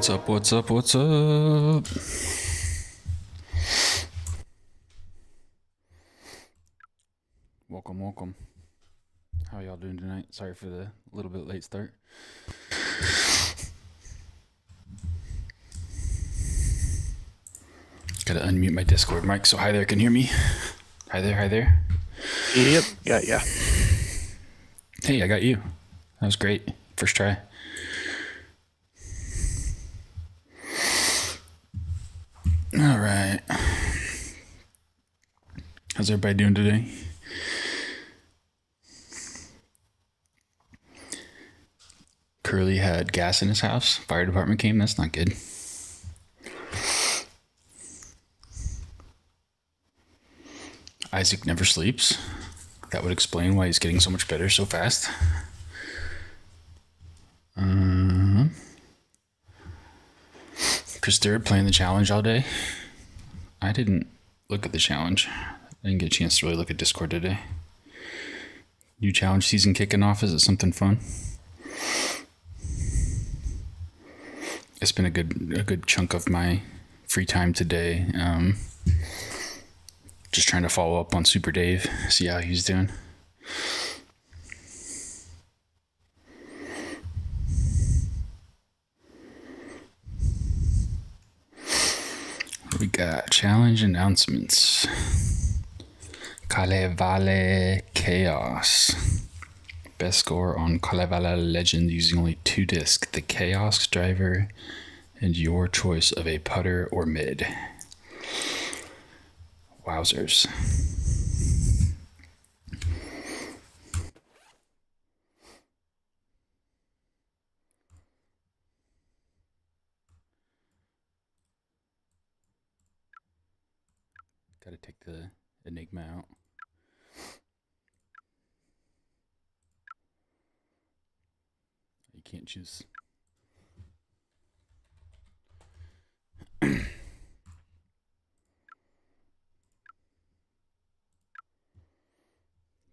What's up? What's up? What's up? Welcome, welcome. How y'all doing tonight? Sorry for the little bit late start. Gotta unmute my Discord mic. So hi there, can you hear me? Hi there, hi there. Yep, yeah. Hey, I got you. That was great. First try. All right. How's everybody doing today? Curly had gas in his house. Fire department came. That's not good. Isaac never sleeps. That would explain why he's getting so much better so fast. Chris Third playing the challenge all day. I didn't look at the challenge. I didn't get a chance to really look at Discord today. New challenge season kicking off. Is it something fun? It's been a good chunk of my free time today. Just trying to follow up on Super Dave, see how he's doing. We got challenge announcements. Kalevala Chaos. Best score on Kalevala Legend using only 2 discs. The Chaos Driver and your choice of a putter or mid. Wowzers. Gotta take the Enigma out. You can't choose.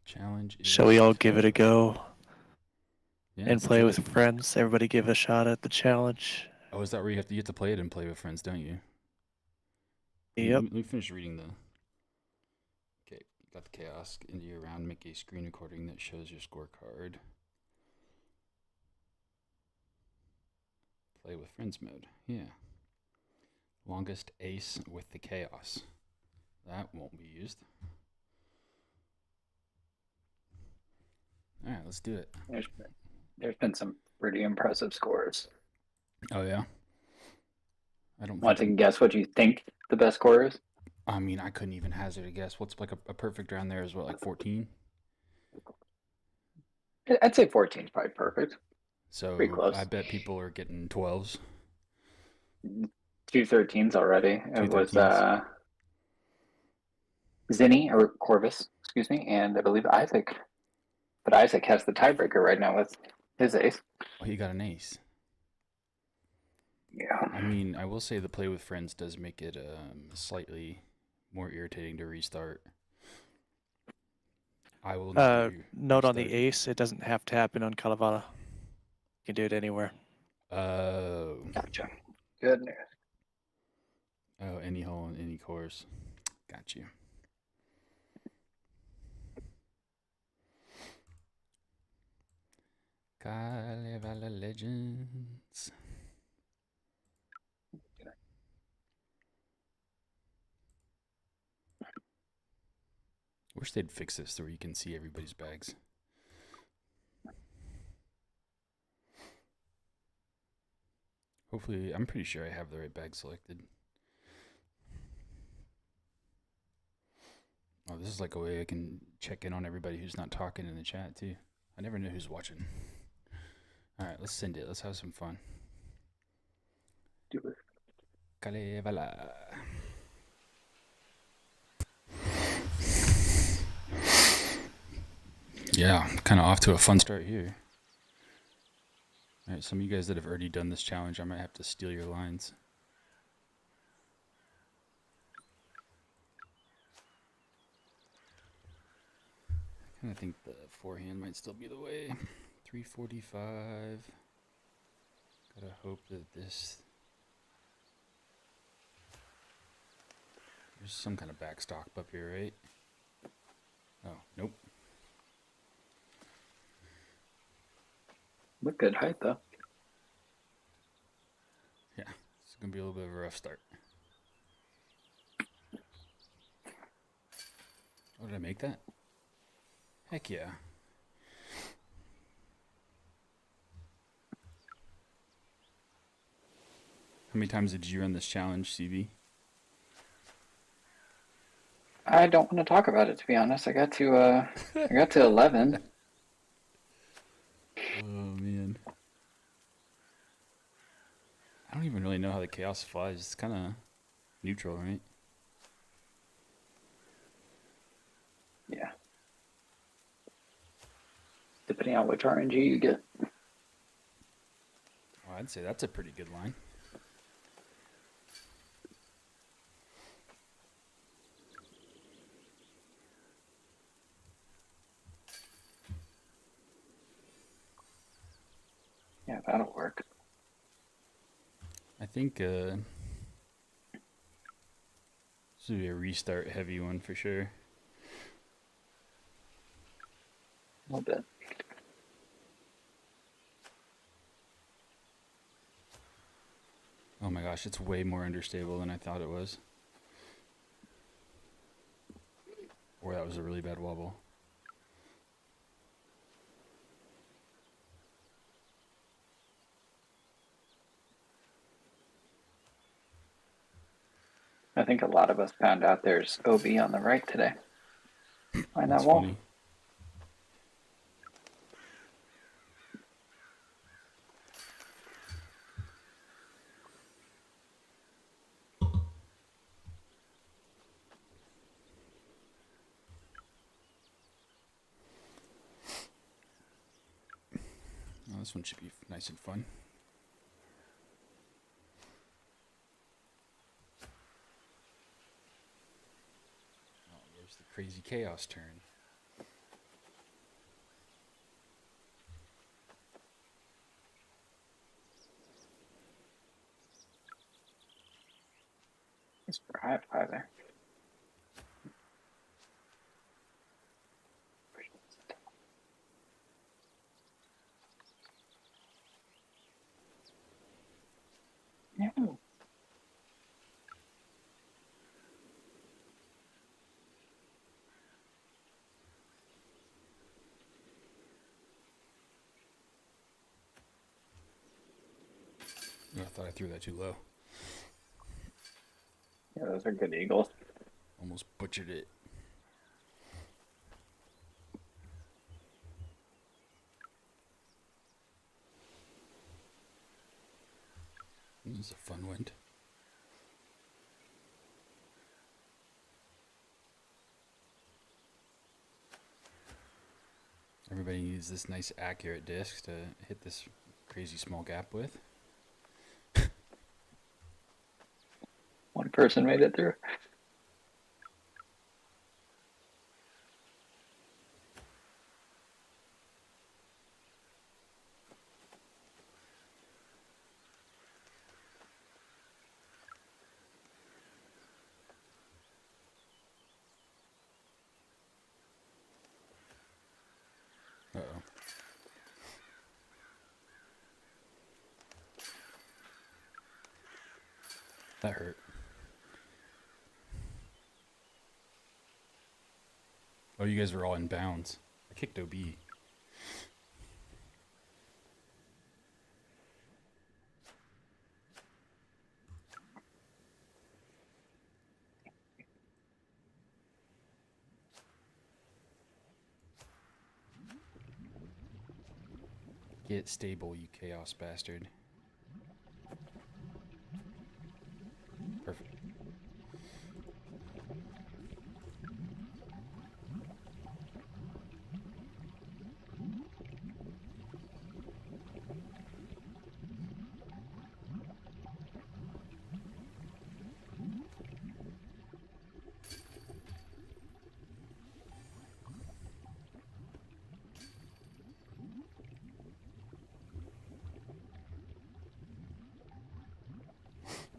Challenge is... Shall we all give it a go? Yeah, and play with friends? Everybody give a shot at the challenge. Oh, is that where you have to play it and play with friends, don't you? Yep. Let me finish reading the... Okay, got the chaos into your round. Make a screen recording that shows your scorecard. Play with friends mode. Yeah. Longest ace with the chaos. That won't be used. All right, let's do it. There's been some pretty impressive scores. Oh yeah. I don't want to guess what you think the best score is. I mean, I couldn't even hazard a guess. What's like a perfect round there is what, like 14? I'd say 14 is probably perfect. So pretty close. I bet people are getting 12s. 2 13s already. It was Zinni or Corvus, excuse me, and I believe Isaac. But Isaac has the tiebreaker right now with his ace. Oh, he got an ace. Yeah. I mean, I will say the play with friends does make it slightly more irritating to restart. I will note on the ace, it doesn't have to happen on Kalevala. You can do it anywhere. Gotcha. Good news. Oh, any hole in any course. Got you. Kalevala Legends. Wish they'd fix this so you can see everybody's bags. Hopefully, I'm pretty sure I have the right bag selected. Oh, this is like a way I can check in on everybody who's not talking in the chat too. I never know who's watching. All right, let's send it. Let's have some fun. Do it. Kalevala. Yeah, kind of off to a fun start here. All right, some of you guys that have already done this challenge, I might have to steal your lines. I kind of think the forehand might still be the way. 345. Gotta hope that this There's some kind of backstop up here, right? Oh, nope. Look good height though. Yeah, it's gonna be a little bit of a rough start. Oh, did I make that? Heck yeah. How many times did you run this challenge, CB? I don't want to talk about it, to be honest. I got to 11. Oh man. I don't even really know how the chaos flies. It's kind of neutral, right? Yeah. Depending on which RNG you get. Oh, I'd say that's a pretty good line. Yeah, that'll work. I think this would be a restart heavy one for sure. A little bit. Oh my gosh, it's way more understable than I thought it was. Or that was a really bad wobble. I think a lot of us found out there's OB on the right today. Find That's that wall. funny. Oh, this one should be nice and fun. Oh, there's the crazy chaos turn. It's for high five there. Yeah. Oh, I thought I threw that too low. Yeah, those are good eagles. Almost butchered it. This is a fun wind. Everybody needs this nice accurate disc to hit this crazy small gap with. One person made it through. Uh-oh. That hurt. Oh, you guys were all in bounds. I kicked OB. Get stable, you chaos bastard. Perfect.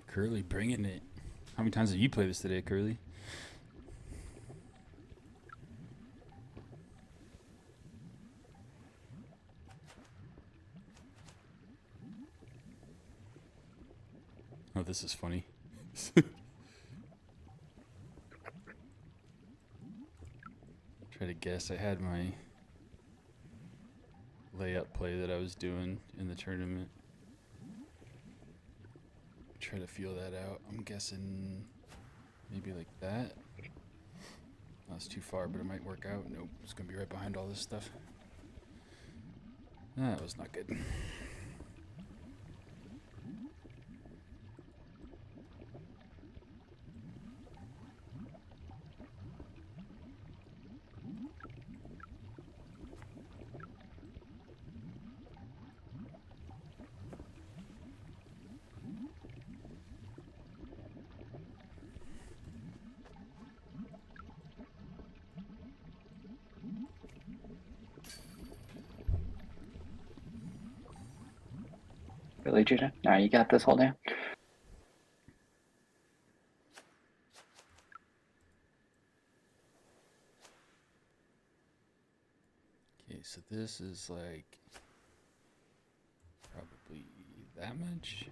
Curly bringing it. How many times have you played this today, Curly? this is funny. Try to guess. I had my layup play that I was doing in the tournament. Try to feel that out. I'm guessing maybe like that. That's too far, but it might work out. Nope, it's gonna be right behind all this stuff. That was not good. Really, Judah? Now you got this whole day. Okay, so this is like probably that much.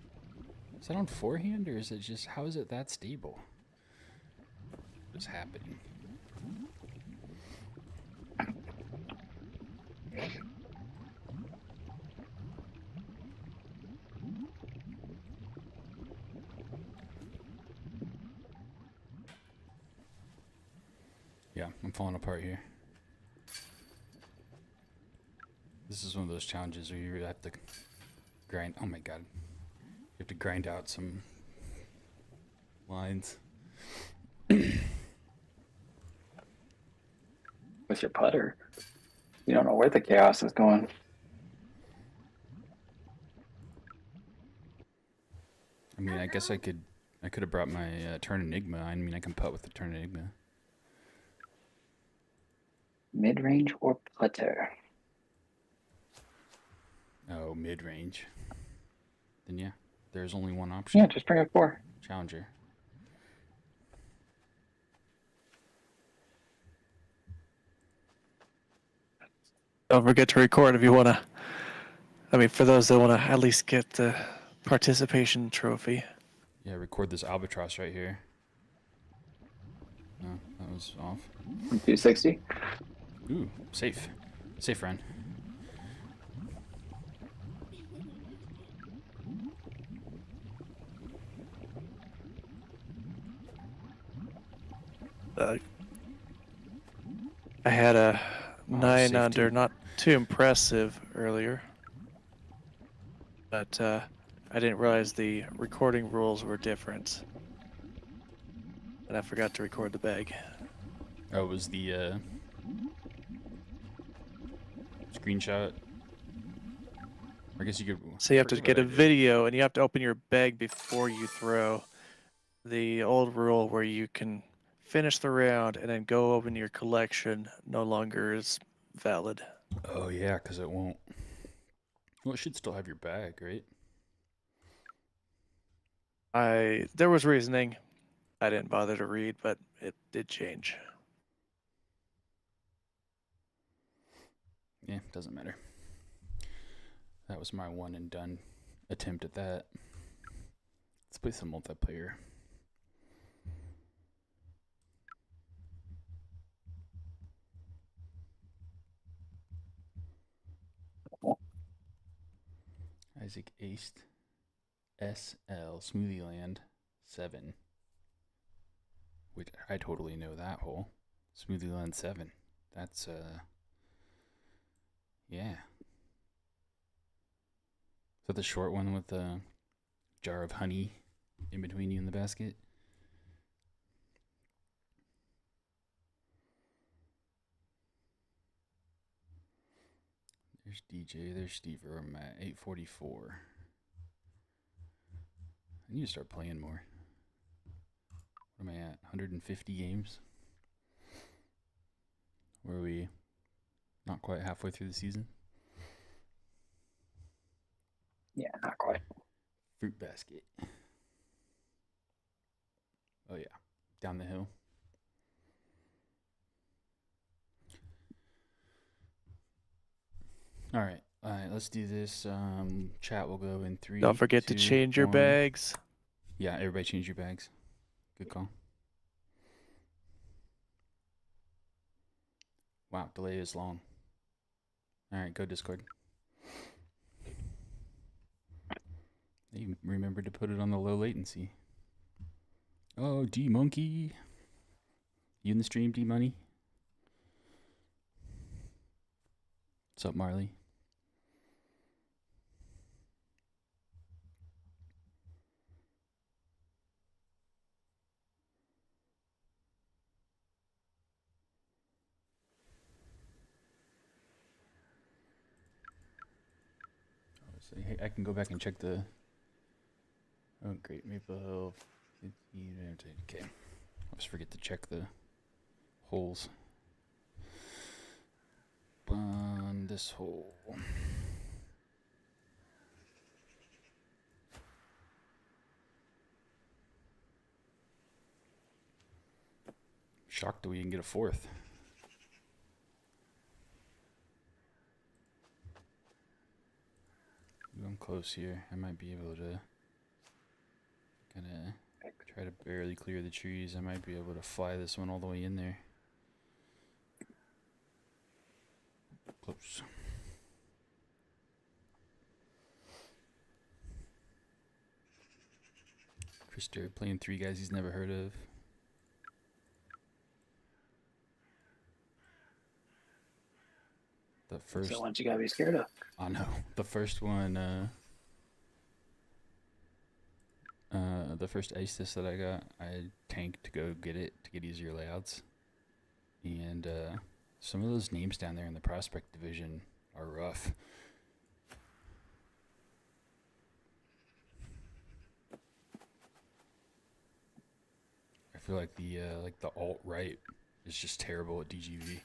Is that on forehand or is it just, how is it that stable? What's happening? Yeah, I'm falling apart here. This is one of those challenges where you have to grind. Oh my god. You have to grind out some lines. With your putter, you don't know where the chaos is going. I mean, I guess I could have brought my Turn Enigma. I mean, I can putt with the Turn Enigma. Mid-range or putter? Oh, mid-range. Then yeah, there's only one option. Yeah, just bring it 4. Challenger. Don't forget to record if you want to. I mean, for those that want to at least get the participation trophy. Yeah, record this albatross right here. No, that was off. 260. Ooh, safe. Safe run. I had a 9 safety. under, not too impressive earlier, but I didn't realize the recording rules were different, and I forgot to record the bag. Oh, it was the screenshot. I guess you could. So you have to forget get what a I did. video, and you have to open your bag before you throw. The old rule where you can finish the round and then go open your collection no longer is valid. Oh yeah, because it won't. Well, it should still have your bag, right? There was reasoning. I didn't bother to read, but it did change. Yeah, doesn't matter. That was my one and done attempt at that. Let's play some multiplayer. Isaac Aced. SL Smoothie Land 7. Which I totally know that hole. Smoothie Land 7. That's yeah. Is that the short one with the jar of honey in between you and the basket? There's DJ, there's Steve. I'm at 844. I need to start playing more. What am I at? 150 games? Where are we? Not quite halfway through the season? Yeah, not quite. Fruit basket. Oh yeah, down the hill. All right, let's do this. Chat will go in 3. Don't forget to 2, change your 1. bags. Yeah, everybody change your bags. Good call. Wow, delay is long. Alright, go Discord. They remembered to put it on the low latency. Oh, D Monkey. You in the stream, D Money? What's up, Marley? Say, hey, I can go back and check the. Oh, great. Maple Hill. Okay. I always forget to check the holes. On this hole. Shocked that we can get a fourth. Ooh, I'm close here. I might be able to kind of try to barely clear the trees. I might be able to fly this one all the way in there. Close. Krister playing 3 guys he's never heard of. The first. That's the ones you gotta be scared of. I know. The first one, the first ice test that I got, I tanked to go get it to get easier layouts. And some of those names down there in the prospect division are rough. I feel like the alt-right is just terrible at DGV.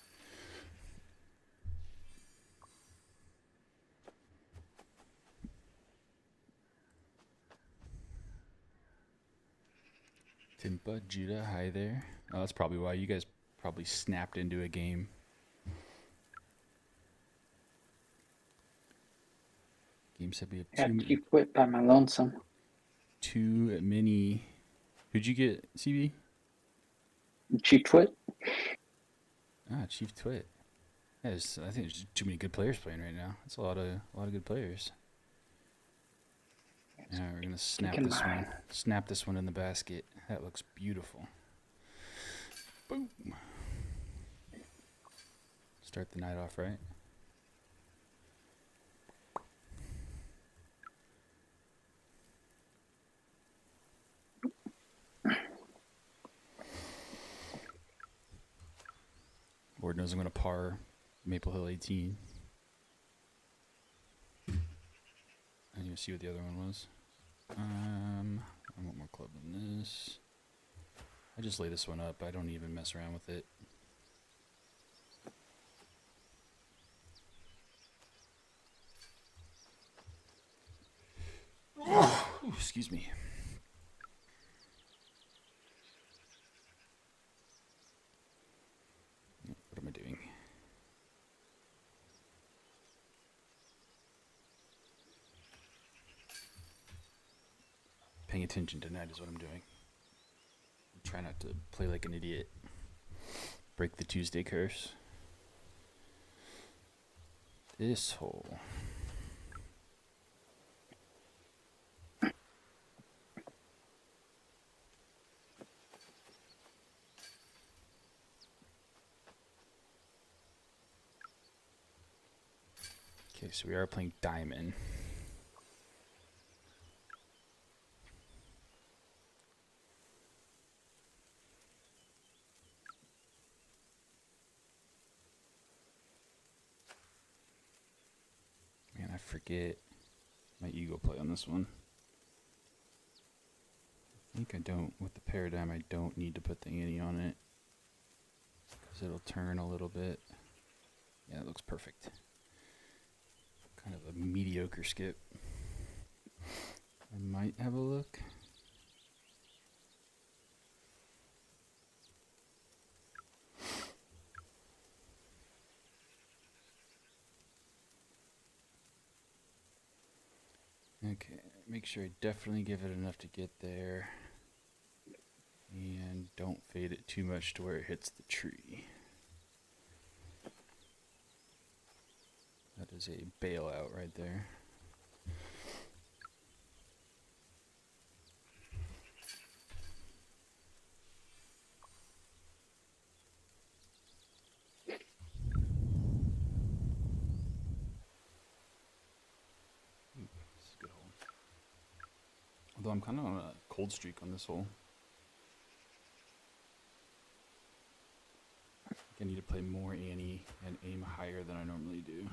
Timpa, Judah, hi there. Oh, that's probably why you guys probably snapped into a game. Game said we have Got Chief Wit by my lonesome. too many. Who'd you get, CB? Chief Twit. Ah, Chief Twit. Yeah, I think there's too many good players playing right now. That's a lot of good players. Yeah, we're gonna snap this one. Snap this one in the basket. That looks beautiful. Boom. Start the night off right. Lord knows I'm gonna par Maple Hill 18. I need to see what the other one was. I want more club than this. I just lay this one up. I don't even mess around with it. Ooh, excuse me. What am I doing? Paying attention tonight is what I'm doing. Try not to play like an idiot. Break the Tuesday curse. This hole. Okay, so we are playing diamond. Man, I forget my ego play on this one. I think I don't, with the paradigm, I don't need to put the ante on it. Because it'll turn a little bit. Yeah, it looks perfect. Kind of a mediocre skip. I might have a look. Okay, make sure I definitely give it enough to get there. And don't fade it too much to where it hits the tree. That is a bailout right there. Ooh, this is a good hole. Although I'm kind of on a cold streak on this hole. I need to play more Annie and aim higher than I normally do.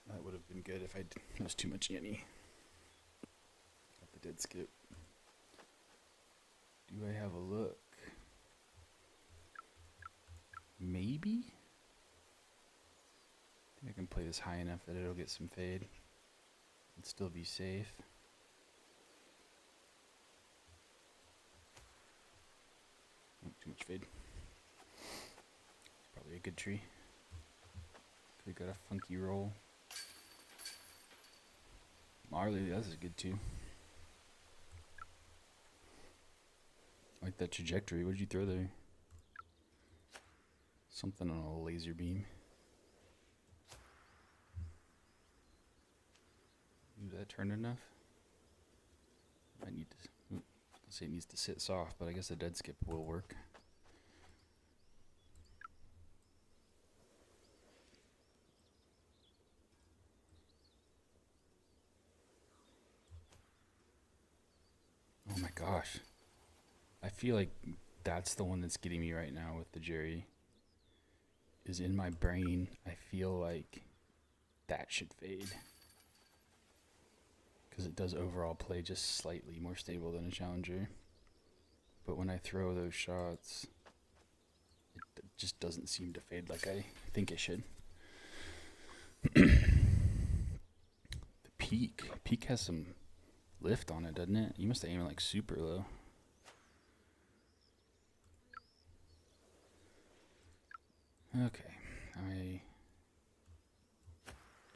That would have been good if it was too much Annie. Got the dead skip. Do I have a look? Maybe? I think I can play this high enough that it'll get some fade and still be safe. Oh, too much fade. Probably a good tree. Could've got a funky roll. Marley, that's a good too. I like that trajectory. What did you throw there? Something on a laser beam. Ooh, that turned enough? I need to. I was gonna say it needs to sit soft, but I guess a dead skip will work. Oh my gosh. I feel like that's the one that's getting me right now with the Jerry. Is in my brain, I feel like that should fade. Because it does overall play just slightly more stable than a Challenger. But when I throw those shots, it just doesn't seem to fade like I think it should. The Peak has some lift on it, doesn't it? You must have aimed it like super low. Okay, I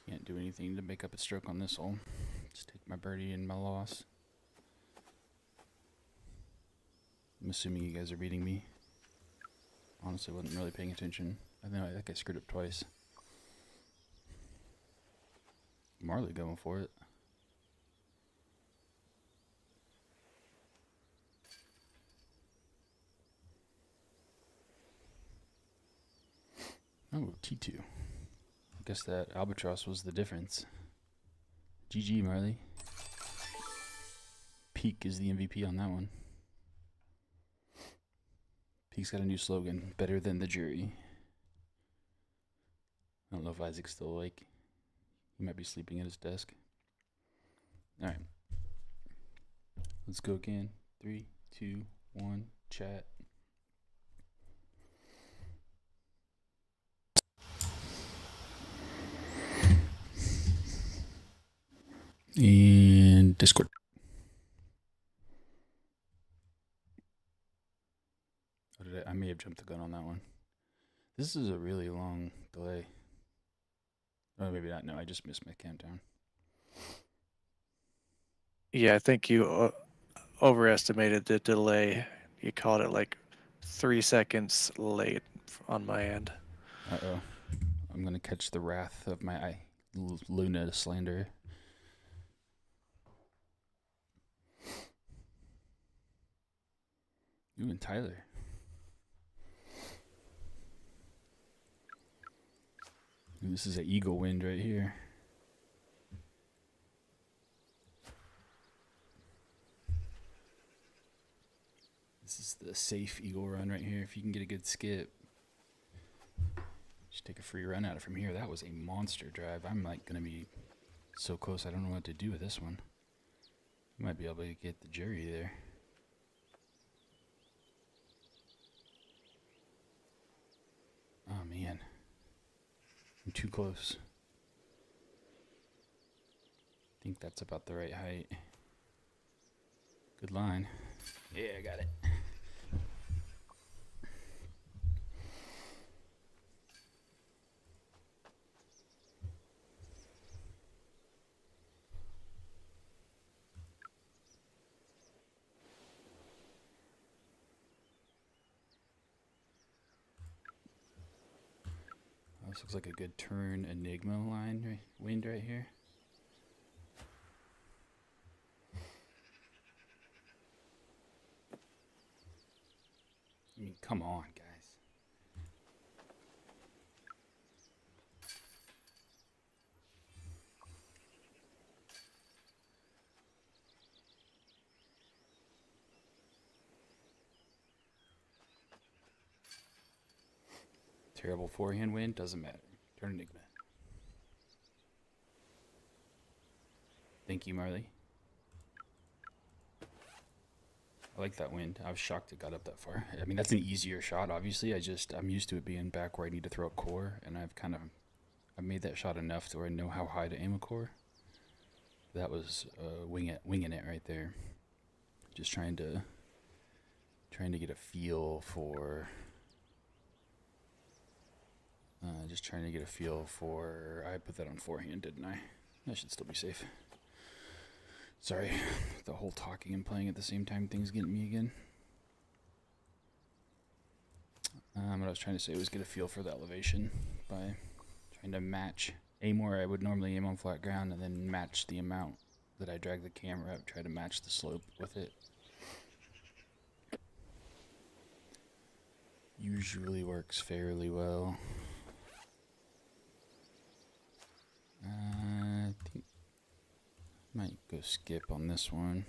can't do anything to make up a stroke on this hole. Just take my birdie and my loss. I'm assuming you guys are beating me. Honestly, wasn't really paying attention. I think I screwed up twice. Marley going for it. Oh, T2. I guess that albatross was the difference. GG, Marley. Peak is the MVP on that one. Peak's got a new slogan, better than the jury. I don't know if Isaac's still awake. He might be sleeping at his desk. Alright. Let's go again. 3, 2, 1, chat. And Discord. I may have jumped the gun on that one. This is a really long delay. Oh, maybe not. No, I just missed my countdown. Yeah, I think you overestimated the delay. You called it like 3 seconds late on my end. Uh-oh. I'm going to catch the wrath of my Luna slander. Ooh, and Tyler. Ooh, this is an eagle wind right here. This is the safe eagle run right here. If you can get a good skip, just take a free run out of from here. That was a monster drive. I'm like going to be so close. I don't know what to do with this one. I might be able to get the jury there. Oh, man. I'm too close. I think that's about the right height. Good line. Yeah, I got it. This looks like a good turn Enigma line wind right here. I mean, come on, guys. Terrible forehand wind, doesn't matter. Turn Enigma. Thank you, Marley. I like that wind. I was shocked it got up that far. I mean, that's an easier shot, obviously. I'm used to it being back where I need to throw a core, and I've made that shot enough to where I know how high to aim a core. That was winging it right there. Just trying to get a feel for. I put that on forehand, didn't I? That should still be safe. Sorry, the whole talking and playing at the same time thing's getting me again. What I was trying to say was get a feel for the elevation by trying to aim where I would normally aim on flat ground and then match the amount that I drag the camera up, try to match the slope with it. Usually works fairly well. I think might go skip on this one.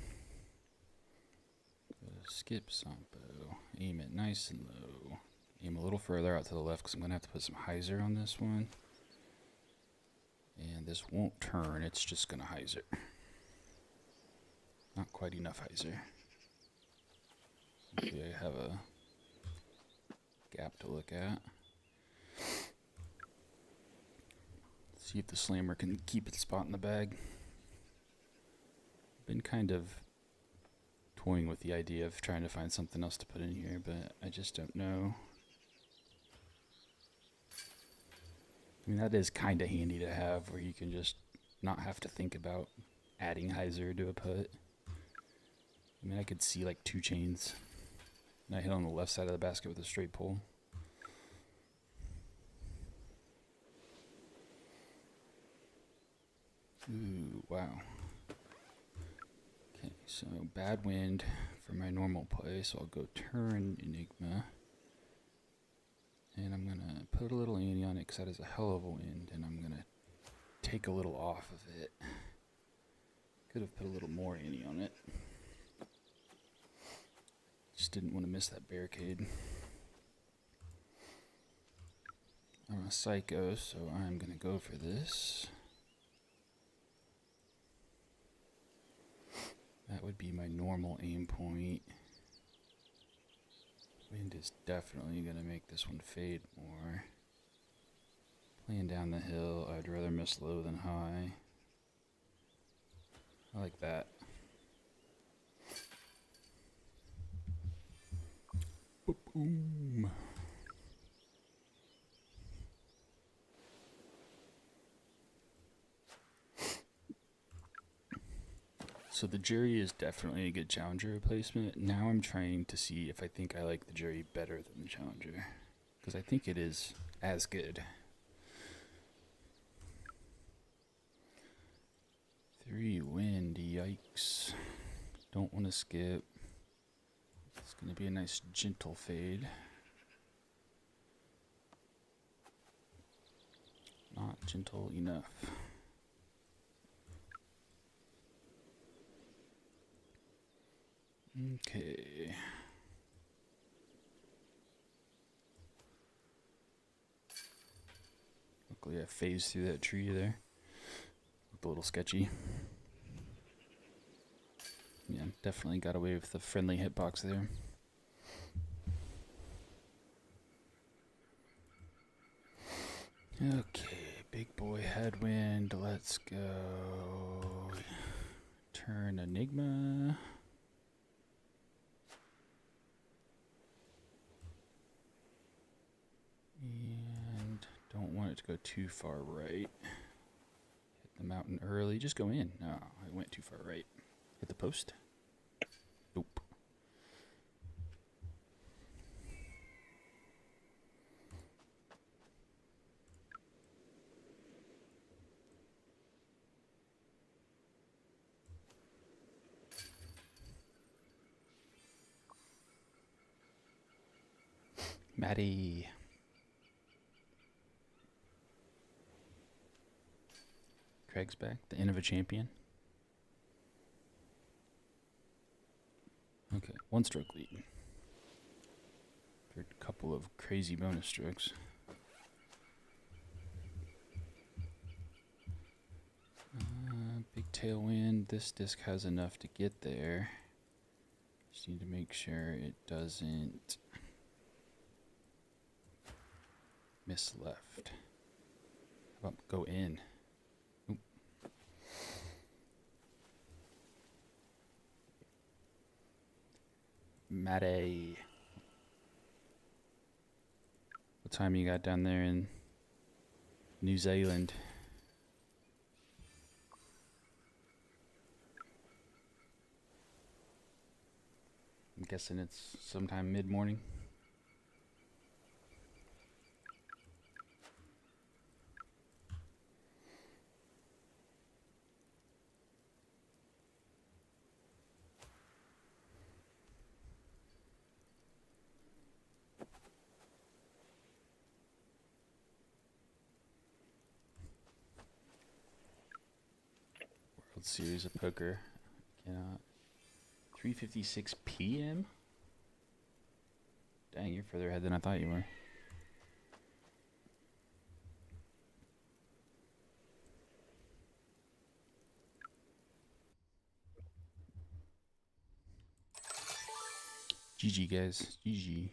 Go skip Sampo. Aim it nice and low. Aim a little further out to the left because I'm going to have to put some hyzer on this one. And this won't turn, it's just going to hyzer. Not quite enough hyzer. Hopefully I have a gap to look at. See if the slammer can keep its spot in the bag. Been kind of toying with the idea of trying to find something else to put in here, but I just don't know. I mean, that is kind of handy to have where you can just not have to think about adding hyzer to a putt. I mean, I could see like 2 chains. And I hit on the left side of the basket with a straight pull. Ooh, wow. Okay, so bad wind for my normal play, so I'll go turn Enigma. And I'm going to put a little ante on it because that is a hell of a wind, and I'm going to take a little off of it. Could have put a little more ante on it. Just didn't want to miss that barricade. I'm a psycho, so I'm going to go for this. That would be my normal aim point. Wind is definitely going to make this one fade more. Playing down the hill, I'd rather miss low than high. I like that. Boom. So the Jury is definitely a good Challenger replacement. Now I'm trying to see if I think I like the Jury better than the Challenger. Because I think it is as good. 3 wind, yikes. Don't want to skip. It's going to be a nice gentle fade. Not gentle enough. Okay. Luckily I phased through that tree there. Looked a little sketchy. Yeah, definitely got away with the friendly hitbox there. Okay, big boy headwind, let's go. Turn Enigma. And don't want it to go too far right. Hit the mountain early, just go in. No, I went too far right. Hit the post. Nope. Maddie. Craig's back. The end of a champion. Okay, 1 stroke lead. For a couple of crazy bonus strokes. Big tailwind. This disc has enough to get there. Just need to make sure it doesn't miss left. How about go in? Oop. Maddie. What time you got down there in New Zealand? I'm guessing it's sometime mid-morning. World Series of Poker. Cannot. 3:56 p.m. Dang, you're further ahead than I thought you were. GG, guys. GG.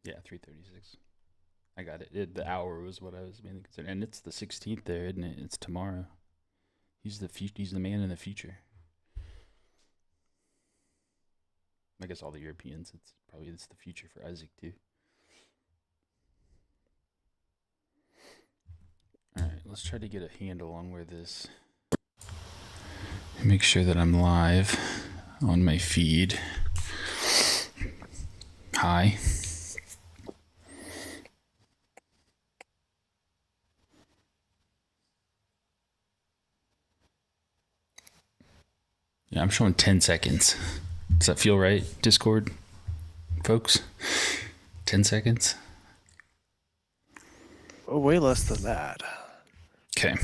Yeah, 3:36. I got it. The hour was what I was mainly concerned, and it's the 16th there, isn't it? It's tomorrow. He's the man in the future. I guess all the Europeans. It's the future for Isaac too. All right, let's try to get a handle on where this. Make sure that I'm live on my feed. Hi. Yeah, I'm showing 10 seconds. Does that feel right, Discord folks? 10 seconds? Oh, way less than that. Okay.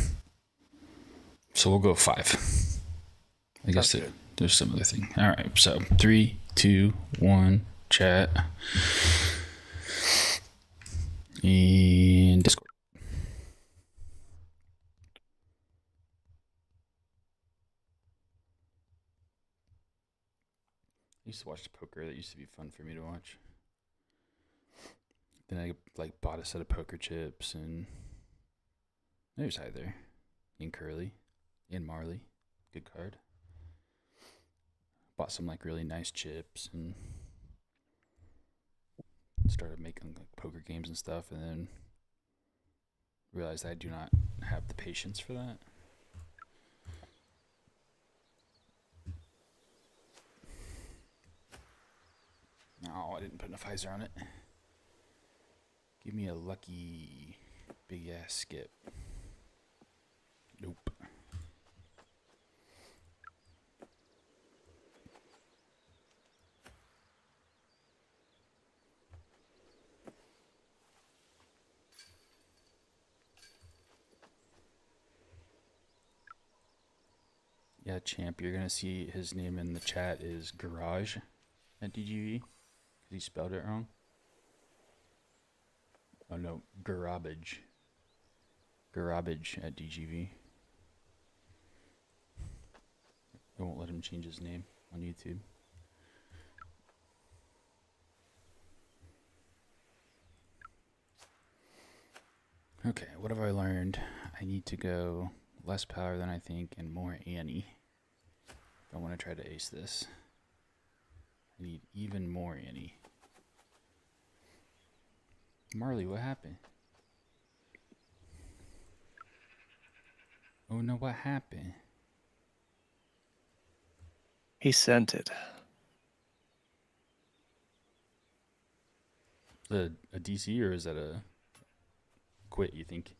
So we'll go 5. I guess Sounds good. there's some other thing. All right. So 3, 2, 1, chat. And Discord. I used to watch poker. That used to be fun for me to watch. Then I bought a set of poker chips, and there's either in Curly, in Marley, good card. Bought some really nice chips and started making poker games and stuff, and then realized I do not have the patience for that. No, I didn't put enough hyzer on it. Give me a lucky big ass skip. Nope. Yeah, champ, you're gonna see his name in the chat is Garage at DGV because he spelled it wrong. Oh no, Garabage. Garabage at DGV. I won't let him change his name on YouTube. Okay, what have I learned? I need to go less power than I think and more Annie. If I want to try to ace this. I need even more Annie. Marley, what happened? Oh no, what happened? He sent it. Is that a DC or is that a quit, you think?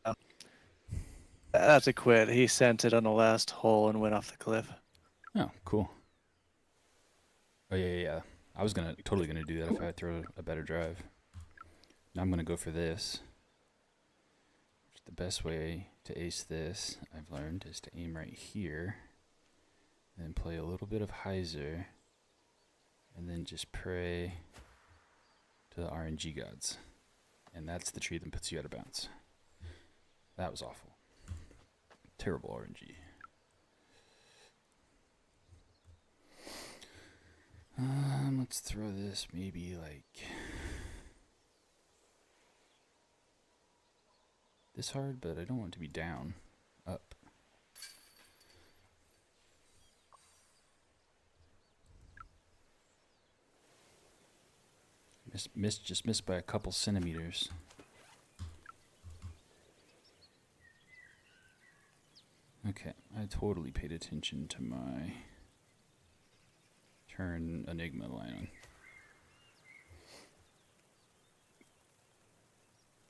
That's a quit. He sent it on the last hole and went off the cliff. Oh, cool. Oh yeah. I was totally gonna do that if I had throw a better drive. Now I'm gonna go for this. The best way to ace this, I've learned, is to aim right here, and then play a little bit of hyzer, and then just pray to the RNG gods. And that's the tree that puts you out of bounds. That was awful. Terrible RNG. Let's throw this maybe like this hard, but I don't want it to be down, up. Just missed by a couple centimeters. Okay, I totally paid attention to my turn Enigma line.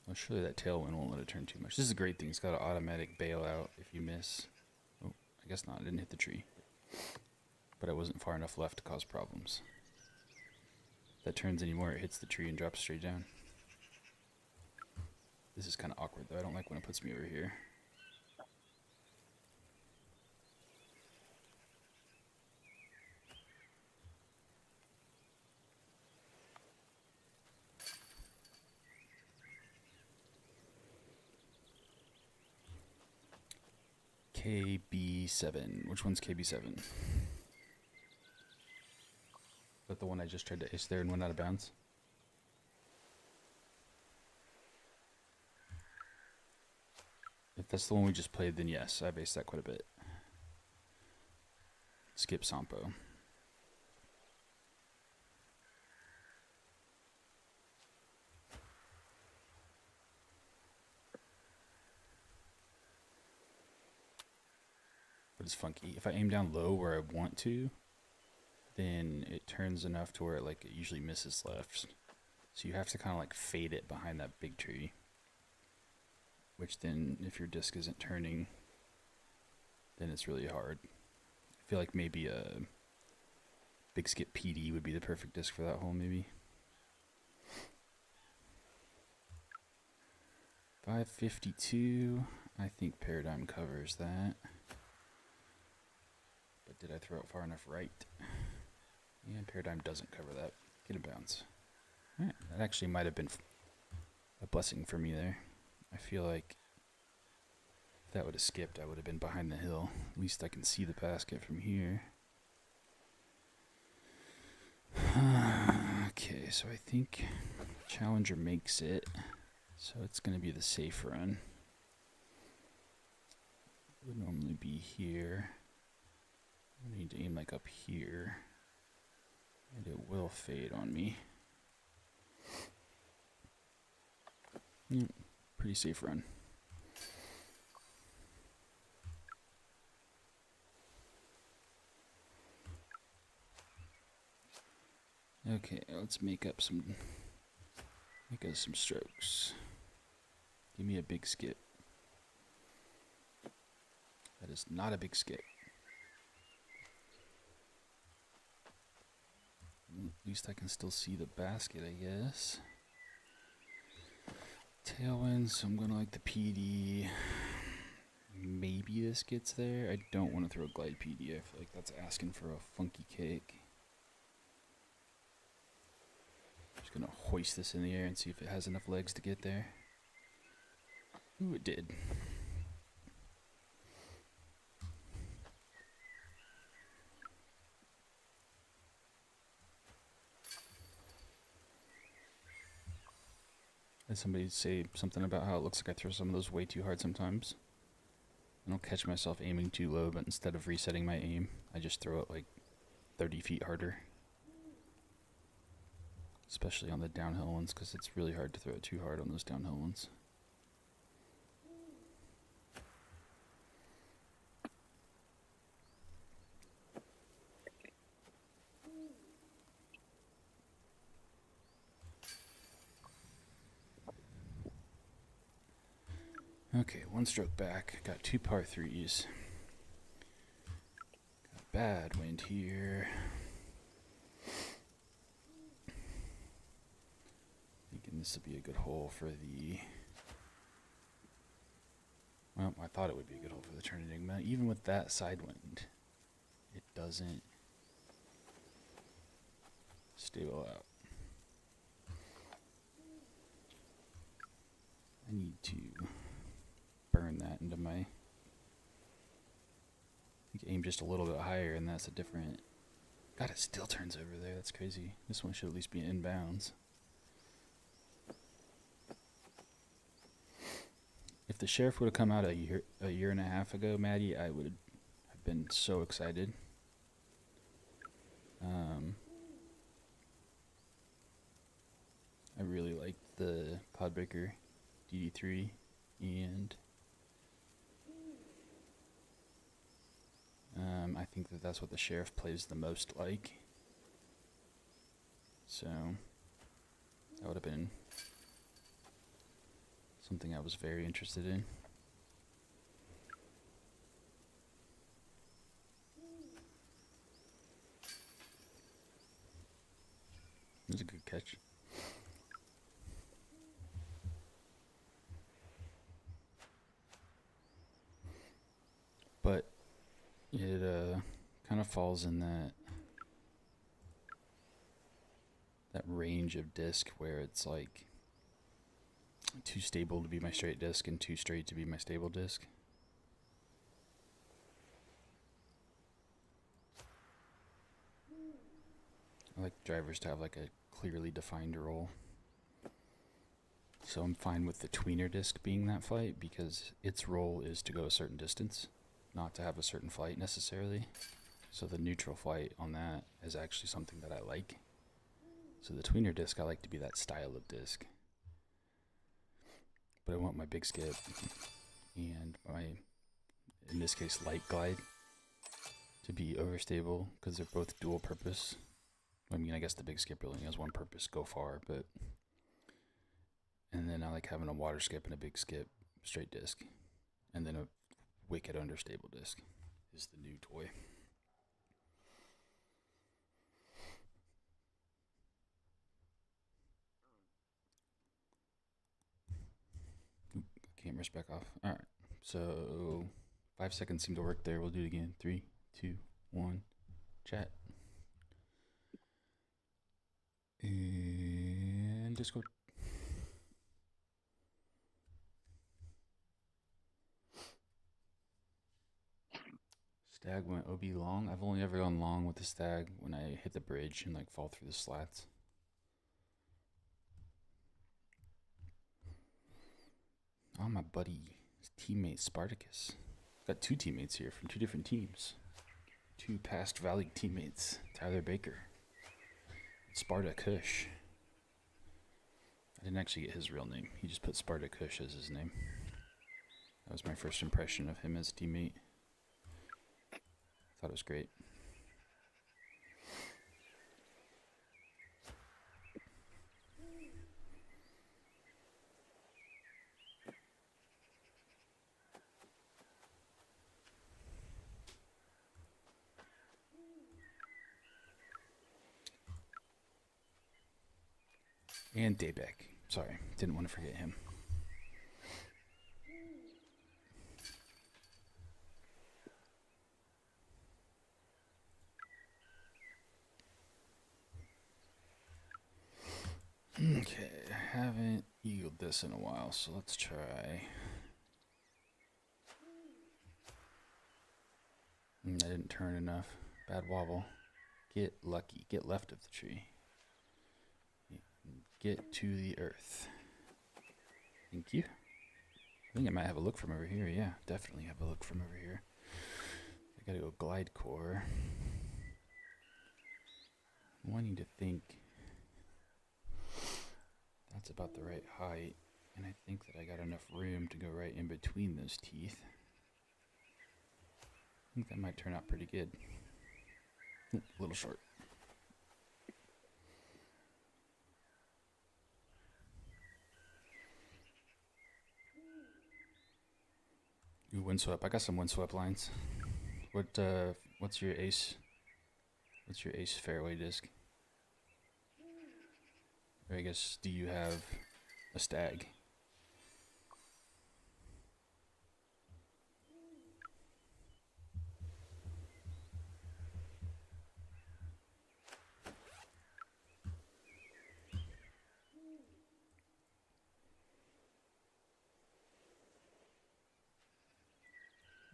Well, surely that tailwind won't let it turn too much. This is a great thing. It's got an automatic bailout if you miss. Oh, I guess not. I didn't hit the tree. But I wasn't far enough left to cause problems. If that turns anymore, it hits the tree and drops straight down. This is kind of awkward, though. I don't like when it puts me over here. KB7. Which one's KB7? Is that the one I just tried to ace there and went out of bounds? If that's the one we just played, then yes, I've aced that quite a bit. Skip Sampo. But it's funky. If I aim down low where I want to, then it turns enough to where it usually misses left. So you have to kind of like fade it behind that big tree. Which then, if your disc isn't turning, then it's really hard. I feel like maybe a big skip PD would be the perfect disc for that hole, maybe. 552. I think Paradigm covers that. But did I throw it far enough right? Yeah, Paradigm doesn't cover that. Get a bounce. Alright, that actually might have been a blessing for me there. I feel like if that would have skipped, I would have been behind the hill. At least I can see the basket from here. Okay, so I think Challenger makes it. So it's going to be the safe run. It would normally be here. I need to aim like up here. And it will fade on me. Yep, pretty safe run. Okay, let's make us some strokes. Give me a big skip. That is not a big skip. At least I can still see the basket, I guess. Tailwind, so I'm gonna like the PD. Maybe this gets there. I don't want to throw a glide PD. I feel like that's asking for a funky cake. Just gonna hoist this in the air and see if it has enough legs to get there. Ooh, it did. Did somebody say something about how it looks like I throw some of those way too hard sometimes? I don't catch myself aiming too low, but instead of resetting my aim, I just throw it like 30 feet harder. Especially on the downhill ones, because it's really hard to throw it too hard on those downhill ones. Okay, one stroke back. Got 2 par 3s. Got bad wind here. Thinking this will be a good hole for the... Well, I thought it would be a good hole for the turn enigma. Even with that side wind, it doesn't stable out. I need to burn that into my... I think aim just a little bit higher, and that's a different... God, it still turns over there. That's crazy. This one should at least be inbounds. If the sheriff would have come out a year and a half ago, Maddie, I would have been so excited. I really liked the Cloudbreaker DD3, and I think that that's what the sheriff plays the most like. So that would have been something I was very interested in. It was a good catch. But it kind of falls in that range of disc where it's like too stable to be my straight disc and too straight to be my stable disc. I like drivers to have like a clearly defined role. So I'm fine with the tweener disc being that flight because its role is to go a certain distance, not to have a certain flight necessarily. So the neutral flight on that is actually something that I like. So the tweener disc, I like to be that style of disc. But I want my big skip and my, in this case, light glide to be overstable because they're both dual purpose. I mean, I guess the big skip really has one purpose, go far, but... And then I like having a water skip and a big skip straight disc. And then a wicked understable disc is the new toy. Oop, camera's back off. Alright, so 5 seconds seem to work there. We'll do it again. 3, 2, 1, chat. And Discord. Stag went OB long. I've only ever gone long with the stag when I hit the bridge and like fall through the slats. Oh, my buddy, his teammate Spartacus. Got 2 teammates here from 2 different teams. 2 past Valley teammates. Tyler Baker. Sparta Kush. I didn't actually get his real name. He just put Sparta Kush as his name. That was my first impression of him as a teammate. Thought it was great. And Daybeck. Sorry, didn't want to forget him. Okay, I haven't eagled this in a while, so let's try. I didn't turn enough. Bad wobble. Get lucky. Get left of the tree. Get to the earth. Thank you. I think I might have a look from over here. Yeah, definitely have a look from over here. I gotta go glide core. I'm wanting to think that's about the right height, and I think that I got enough room to go right in between those teeth. I think that might turn out pretty good. A little short. Ooh, windswept. I got some windswept lines. What's your ace? What's your ace fairway disc? Or I guess, do you have a stag?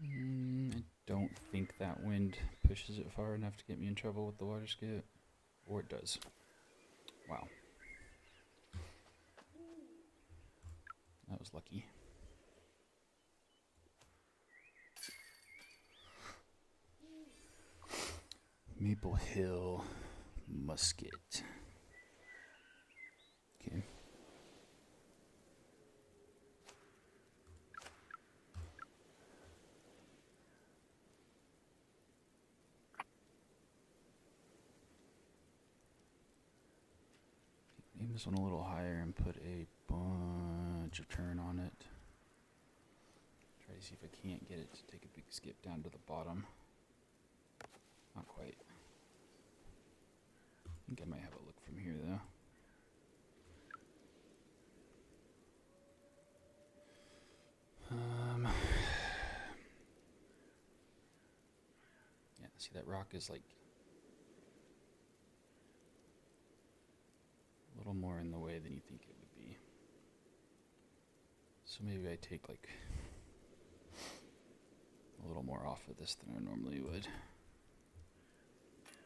I don't think that wind pushes it far enough to get me in trouble with the water skip. Or it does. Wow. That was lucky. Maple Hill Musket. Okay. Aim this one a little higher and put a bunch of turn on it. Try to see if I can't get it to take a big skip down to the bottom. Not quite. I think I might have a look from here though. Yeah, see that rock is like a little more in the way than you think it would be. So maybe I take like a little more off of this than I normally would.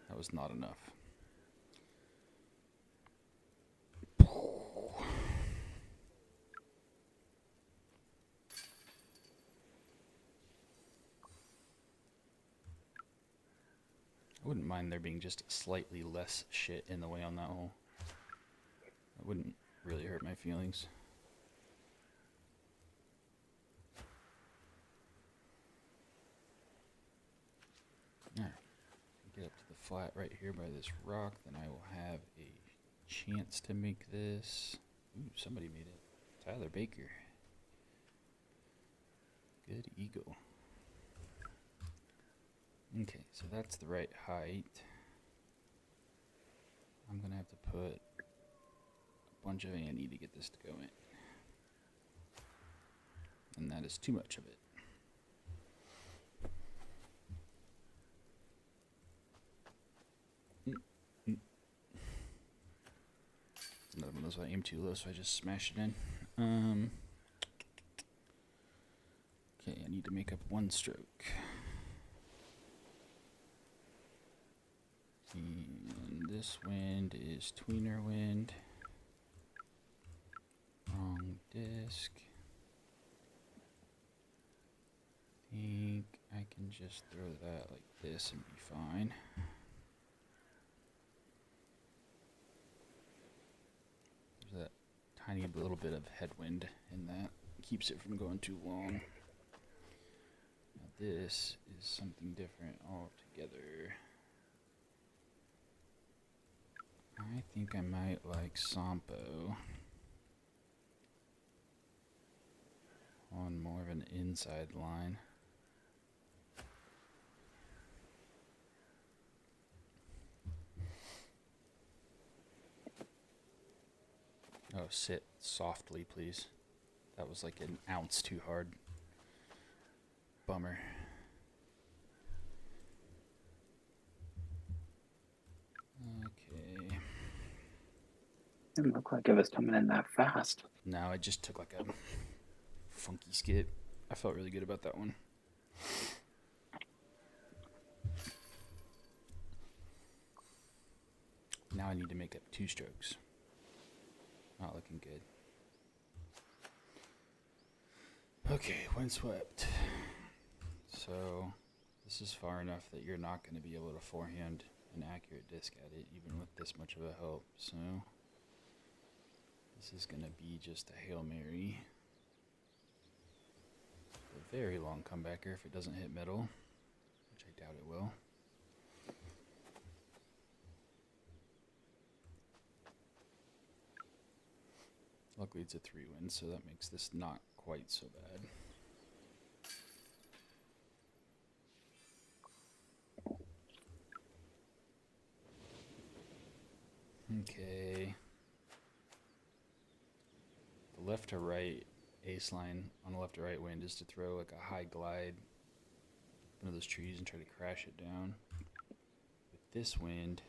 That was not enough. I wouldn't mind there being just slightly less shit in the way on that hole. That wouldn't really hurt my feelings. Alright, get up to the flat right here by this rock, then I will have a chance to make this. Ooh, somebody made it. Tyler Baker. Good eagle. Okay, so that's the right height. I'm gonna have to put a bunch of Annie to get this to go in. And that is too much of it. Another one of those I aim too low, so I just smash it in. Okay, I need to make up one stroke. And this wind is tweener wind. Wrong disc. Think I can just throw that like this and be fine. There's that tiny little bit of headwind in that. Keeps it from going too long. Now this is something different altogether. I think I might like Sampo on more of an inside line. Oh, sit softly, please. That was like an ounce too hard. Bummer. Okay. Didn't look like it was coming in that fast. Now I just took like a funky skip. I felt really good about that one. Now I need to make up 2 strokes. Not looking good. Okay, windswept. So this is far enough that you're not going to be able to forehand an accurate disc at it, even with this much of a help. So this is going to be just a Hail Mary. A very long comebacker if it doesn't hit middle, which I doubt it will. Luckily it's a 3 wind, so that makes this not quite so bad. Okay. The left to right ace line on the left to right wind is to throw like a high glide into those trees and try to crash it down. With this wind,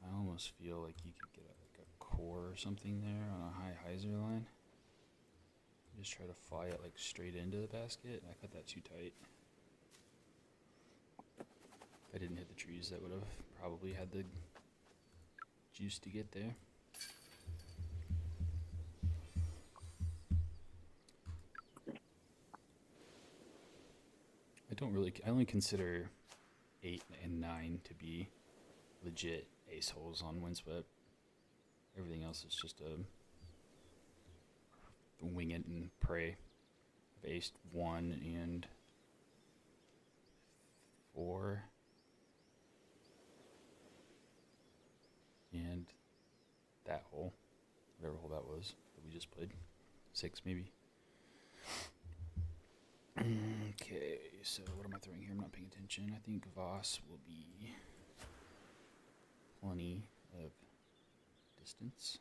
I almost feel like you could get like a core or something there on a high hyzer line. Just try to fly it like straight into the basket. I cut that too tight. If I didn't hit the trees, that would have probably had the juice to get there. I only consider 8 and 9 to be legit ace holes on Windswept. Everything else is just a wing it and pray. I've aced 1 and 4. And that hole, whatever hole that was that we just played. 6 maybe. Okay, so what am I throwing here? I'm not paying attention. I think Voss will be plenty of distance.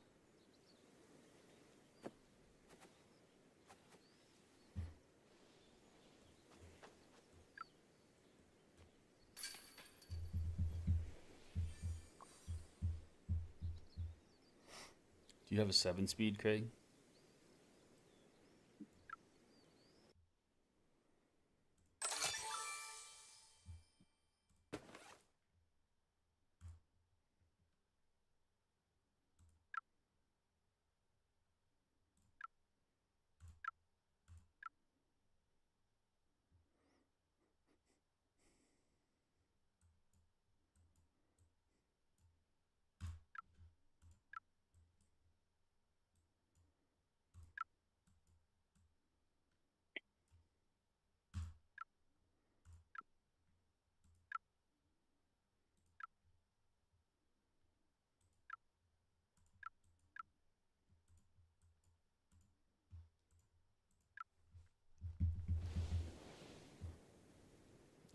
Do you have a 7-speed, Craig?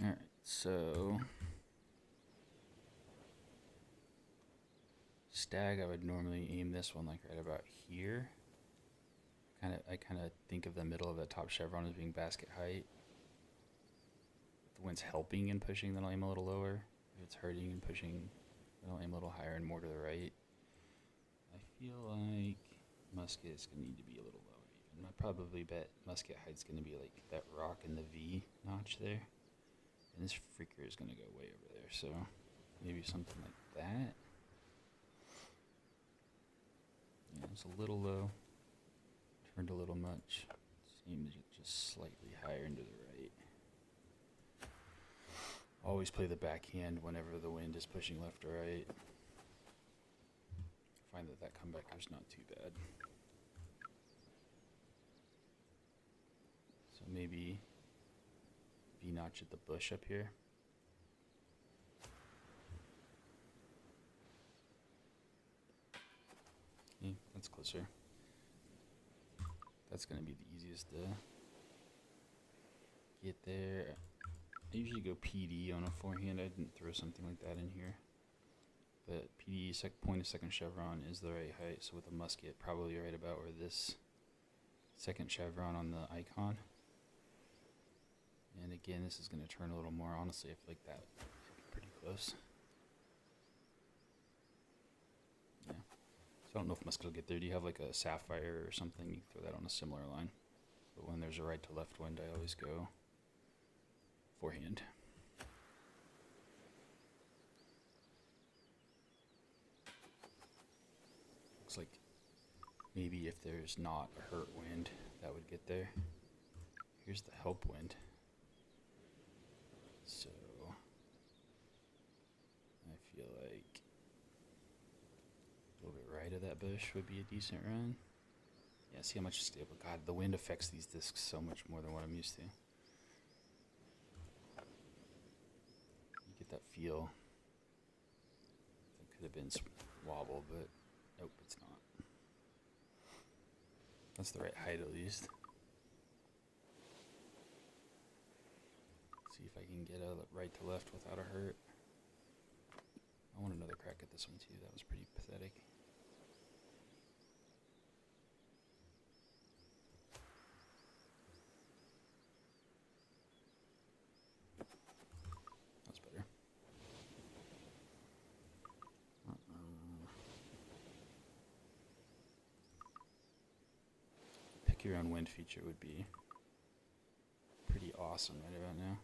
Alright, so stag, I would normally aim this one like right about here. I kind of think of the middle of that top chevron as being basket height. If the wind's helping and pushing, then I'll aim a little lower. If it's hurting and pushing, then I'll aim a little higher and more to the right. I feel like musket is going to need to be a little lower even. I probably bet musket height's going to be like that rock in the V notch there. And this freaker is going to go way over there, so maybe something like that. Yeah, it's a little low. Turned a little much. Seemed just slightly higher into the right. Always play the backhand whenever the wind is pushing left or right. Find that comebacker's not too bad. So maybe V-notch at the bush up here. Yeah, that's closer. That's going to be the easiest to get there. I usually go PD on a forehand. I didn't throw something like that in here. But PD, point of second chevron, is the right height. So with a musket, probably right about where this second chevron on the icon. And again, this is going to turn a little more. Honestly, I feel like that should be pretty close. Yeah. So I don't know if musket will get there. Do you have like a sapphire or something? You can throw that on a similar line. But when there's a right to left wind, I always go forehand. Looks like maybe if there's not a hurt wind, that would get there. Here's the help wind. So I feel like a little bit right of that bush would be a decent run. Yeah, see how much stable. God, the wind affects these discs so much more than what I'm used to. You get that feel. It could have been wobble, but nope, it's not. That's the right height at least. See if I can get a right to left without a hurt. I want another crack at this one too. That was pretty pathetic. That's better. Pick your own wind feature would be pretty awesome right about now.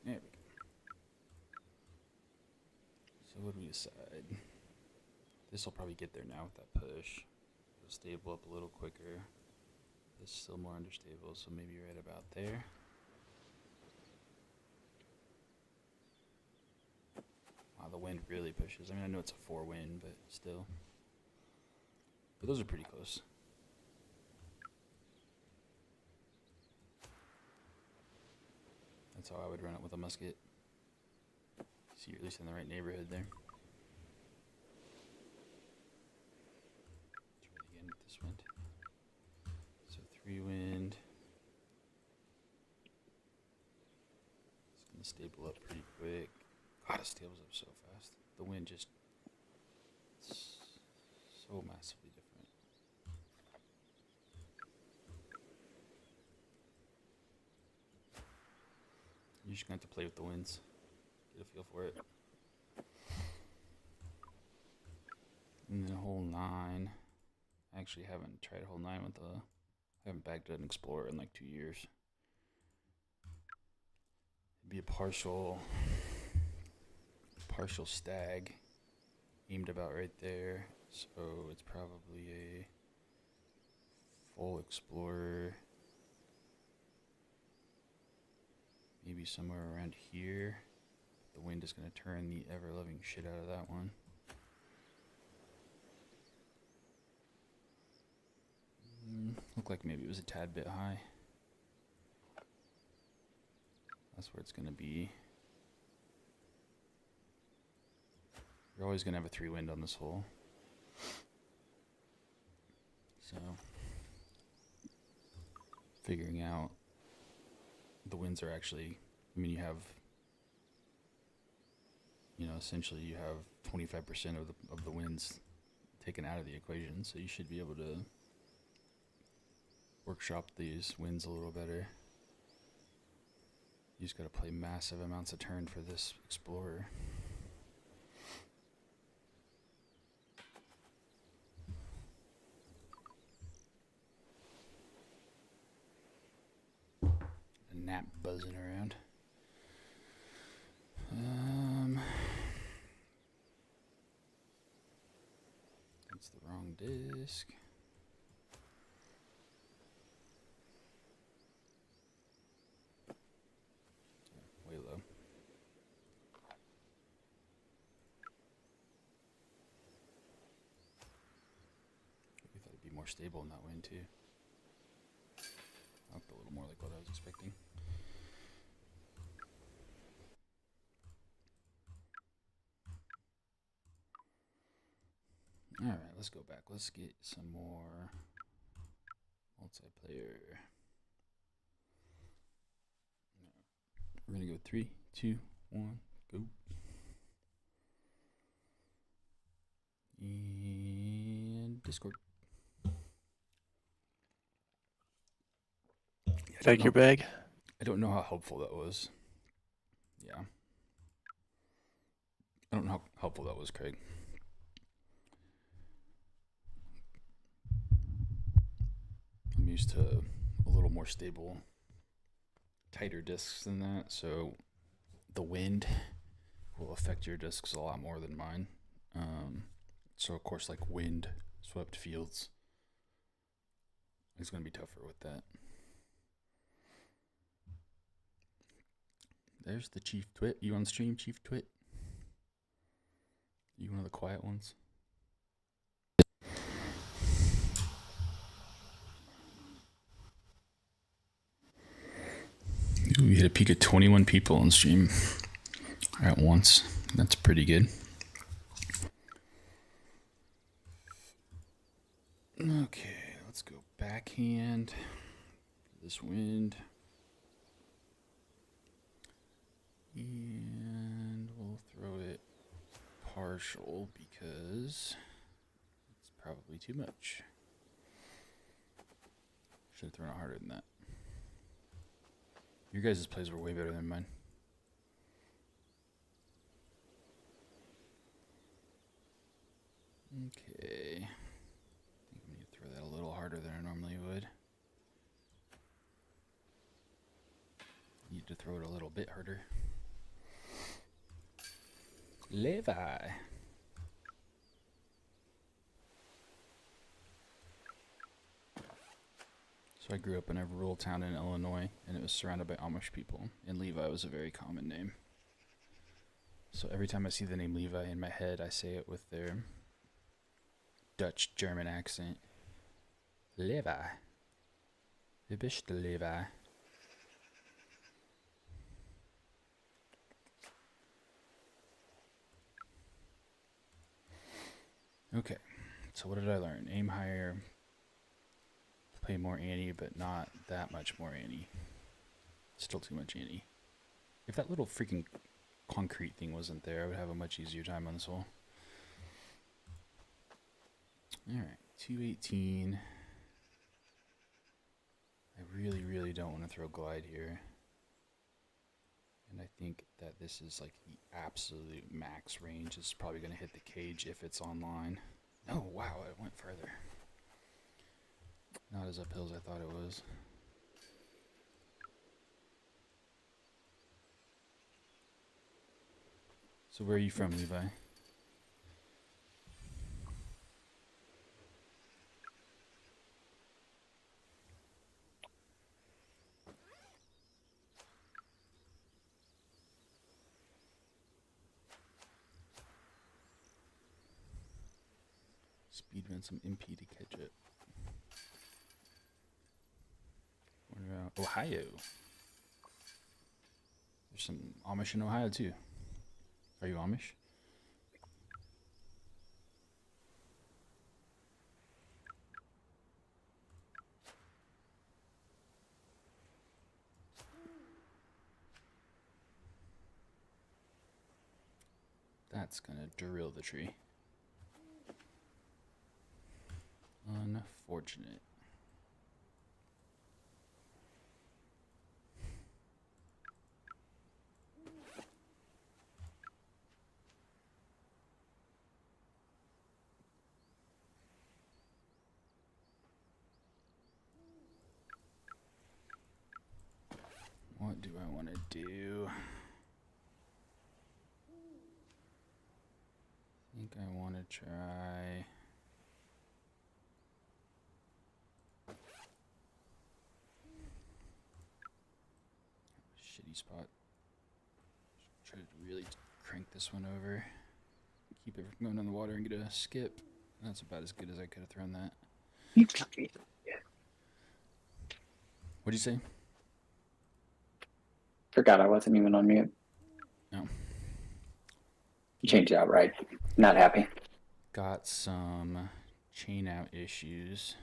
There we go. So what do we decide? This will probably get there now with that push. It'll stable up a little quicker. This is still more understable, so maybe right about there. Wow, the wind really pushes. I mean, I know it's a 4 wind, but still. But those are pretty close. That's how I would run it with a musket. So you're at least in the right neighborhood there. Try it again with this wind. So 3 wind. It's gonna stable up pretty quick. God, it stables up so fast. The wind just so massively different. You're just gonna have to play with the winds. Get a feel for it. And then hole 9. I actually haven't tried hole 9 with I haven't bagged an Explorer in like 2 years. It'd be a partial stag aimed about right there. So it's probably a full Explorer. Maybe somewhere around here. The wind is going to turn the ever-loving shit out of that one. Looked like maybe it was a tad bit high. That's where it's going to be. You're always going to have a 3 wind on this hole. So, figuring out the winds are actually, I mean, you have, essentially you have 25% of the winds taken out of the equation, so you should be able to workshop these winds a little better. You just got to play massive amounts of turn for this Explorer. A gnat buzzing around. That's the wrong disc. Way low. We thought it'd be more stable in that wind too. Looked a little more like what I was expecting. Alright, let's go back. Let's get some more multiplayer. We're gonna go 3, 2, 1, go. And Discord. Take your bag. I don't know how helpful that was. Yeah. I don't know how helpful that was, Craig. I'm used to a little more stable, tighter discs than that, so the wind will affect your discs a lot more than mine. So of course, like wind swept fields, it's going to be tougher with that. There's the Chief Twit. You on stream, Chief Twit? You one of the quiet ones? Ooh, we hit a peak of 21 people on stream at once. That's pretty good. Okay, let's go backhand for this wind. And we'll throw it partial because it's probably too much. Should have thrown it harder than that. Your guys' plays were way better than mine. Okay. I think we need to throw that a little harder than I normally would. Need to throw it a little bit harder. Levi. So I grew up in a rural town in Illinois, and it was surrounded by Amish people, and Levi was a very common name. So every time I see the name Levi in my head, I say it with their Dutch German accent. Levi. Wie bist du, Levi? Okay, so what did I learn? Aim higher, play more Annie, but not that much more Annie. Still too much Annie. If that little freaking concrete thing wasn't there, I would have a much easier time on this hole. Alright, 218. I really, really don't want to throw glide here. And I think that this is like the absolute max range. It's probably going to hit the cage if it's online. Oh, wow, it went further. Not as uphill as I thought it was. So where are you from, Levi? Speedrun some MP to catch it. What about Ohio? There's some Amish in Ohio too. Are you Amish? That's gonna drill the tree. Unfortunate. What do I want to do? I think I want to try... Shitty spot. Try to really crank this one over. Keep it from going in the water and get a skip. That's about as good as I could have thrown that. What'd you say? Forgot I wasn't even on mute. No. You changed it out right. Not happy. Got some chain out issues,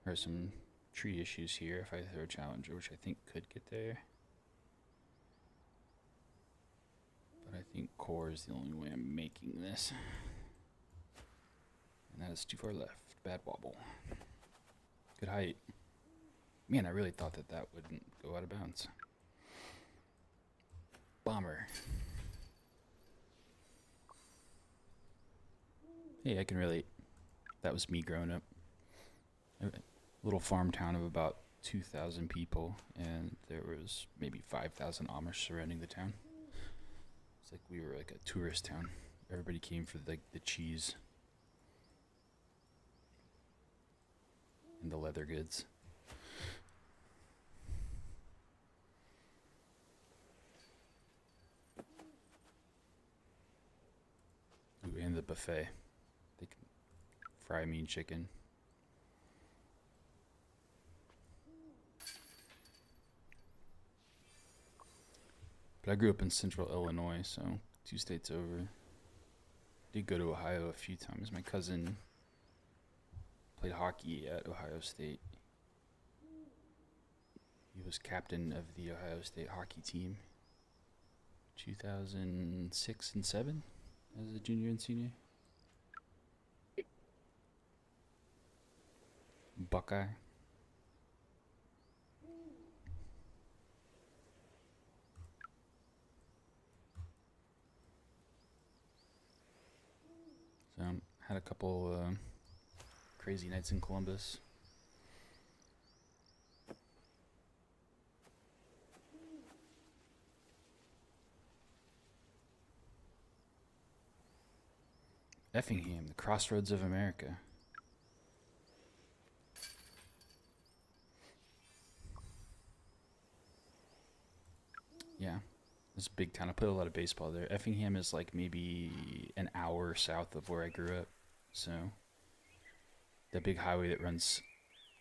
or some tree issues here if I throw a Challenger, which I think could get there. But I think core is the only way I'm making this. And that is too far left. Bad wobble. Good height. Man, I really thought that that wouldn't go out of bounds. Bomber. Hey, I can relate. That was me growing up. A little farm town of about 2,000 people, and there was maybe 5,000 Amish surrounding the town. It's like we were like a tourist town. Everybody came for the cheese and the leather goods. Ooh, and the buffet. They can fry mean chicken. But I grew up in central Illinois, so 2 states over. Did go to Ohio a few times. My cousin played hockey at Ohio State. He was captain of the Ohio State hockey team 2006 and 7 as a junior and senior. Buckeye. So had a couple crazy nights in Columbus. Effingham, the crossroads of America. Yeah, it's a big town. I played a lot of baseball there. Effingham is like maybe an hour south of where I grew up. So the big highway that runs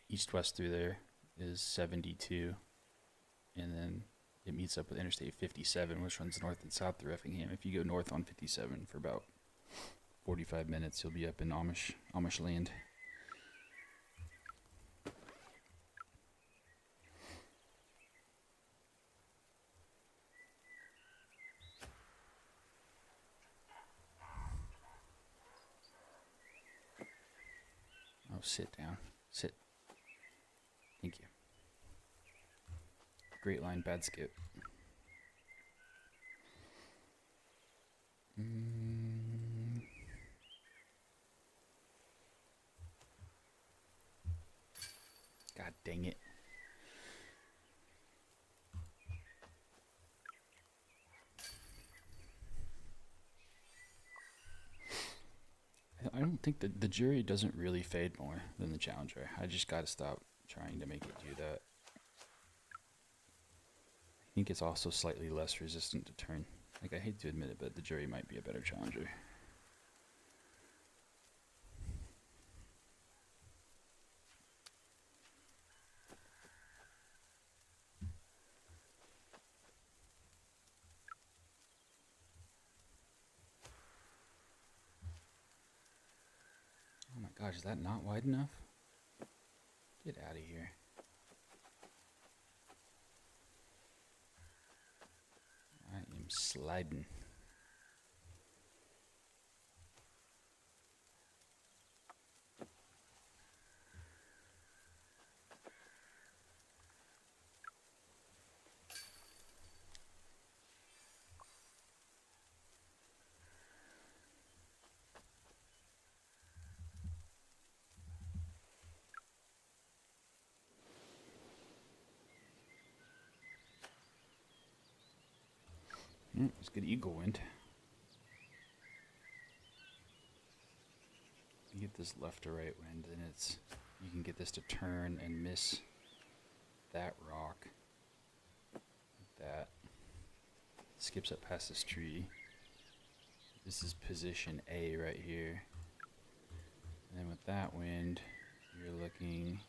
east-west through there is 72. And then it meets up with Interstate 57, which runs north and south through Effingham. If you go north on 57 for about 45 minutes, you'll be up in Amish land. Oh, sit down. Sit. Thank you. Great line, bad skip. God dang it. I don't think the jury doesn't really fade more than the challenger. I just got to stop trying to make it do that. I think it's also slightly less resistant to turn. Like, I hate to admit it, but the jury might be a better challenger. Oh my gosh, is that not wide enough? Get out of here. I am sliding. It's good eagle wind. You get this left or right wind, and you can get this to turn and miss that rock. Like that. Skips up past this tree. This is position A right here. And then with that wind, you're looking,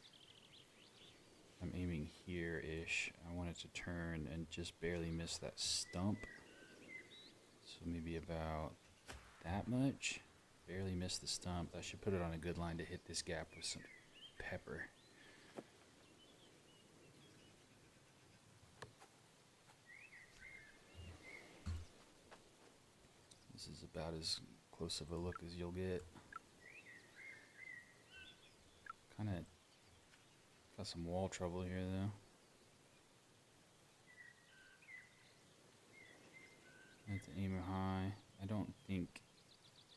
I'm aiming here-ish. I want it to turn and just barely miss that stump. So maybe about that much. Barely missed the stump. I should put it on a good line to hit this gap with some pepper. This is about as close of a look as you'll get. Kind of got some wall trouble here though. I have to aim high. I don't think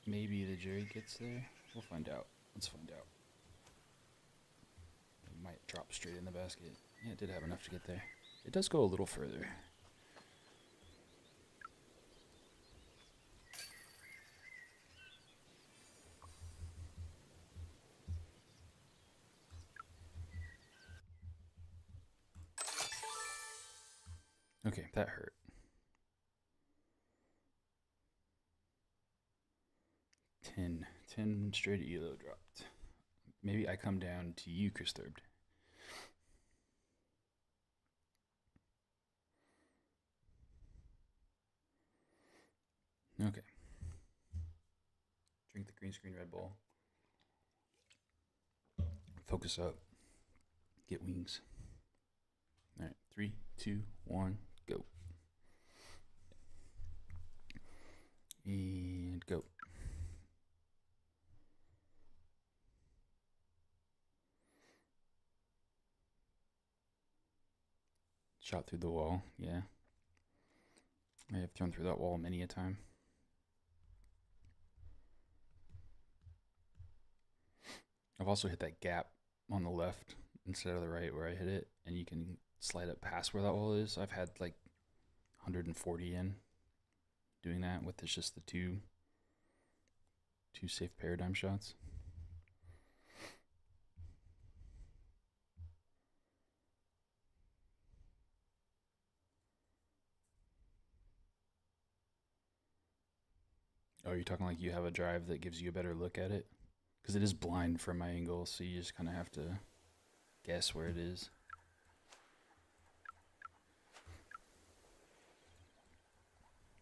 maybe the jury gets there. We'll find out. Let's find out. It might drop straight in the basket. Yeah, it did have enough to get there. It does go a little further. Okay, that hurt. 10 straight elo dropped. Maybe I come down to you, Chris Thurb. Okay. Drink the green screen Red Bull. Focus up. Get wings. All right, 3, 2, 1, go. And go. Shot through the wall, yeah. I have thrown through that wall many a time. I've also hit that gap on the left instead of the right where I hit it, and you can slide up past where that wall is. I've had like 140 in doing that with just the two safe paradigm shots. Oh, you're talking like you have a drive that gives you a better look at it? Because it is blind from my angle, so you just kind of have to guess where it is.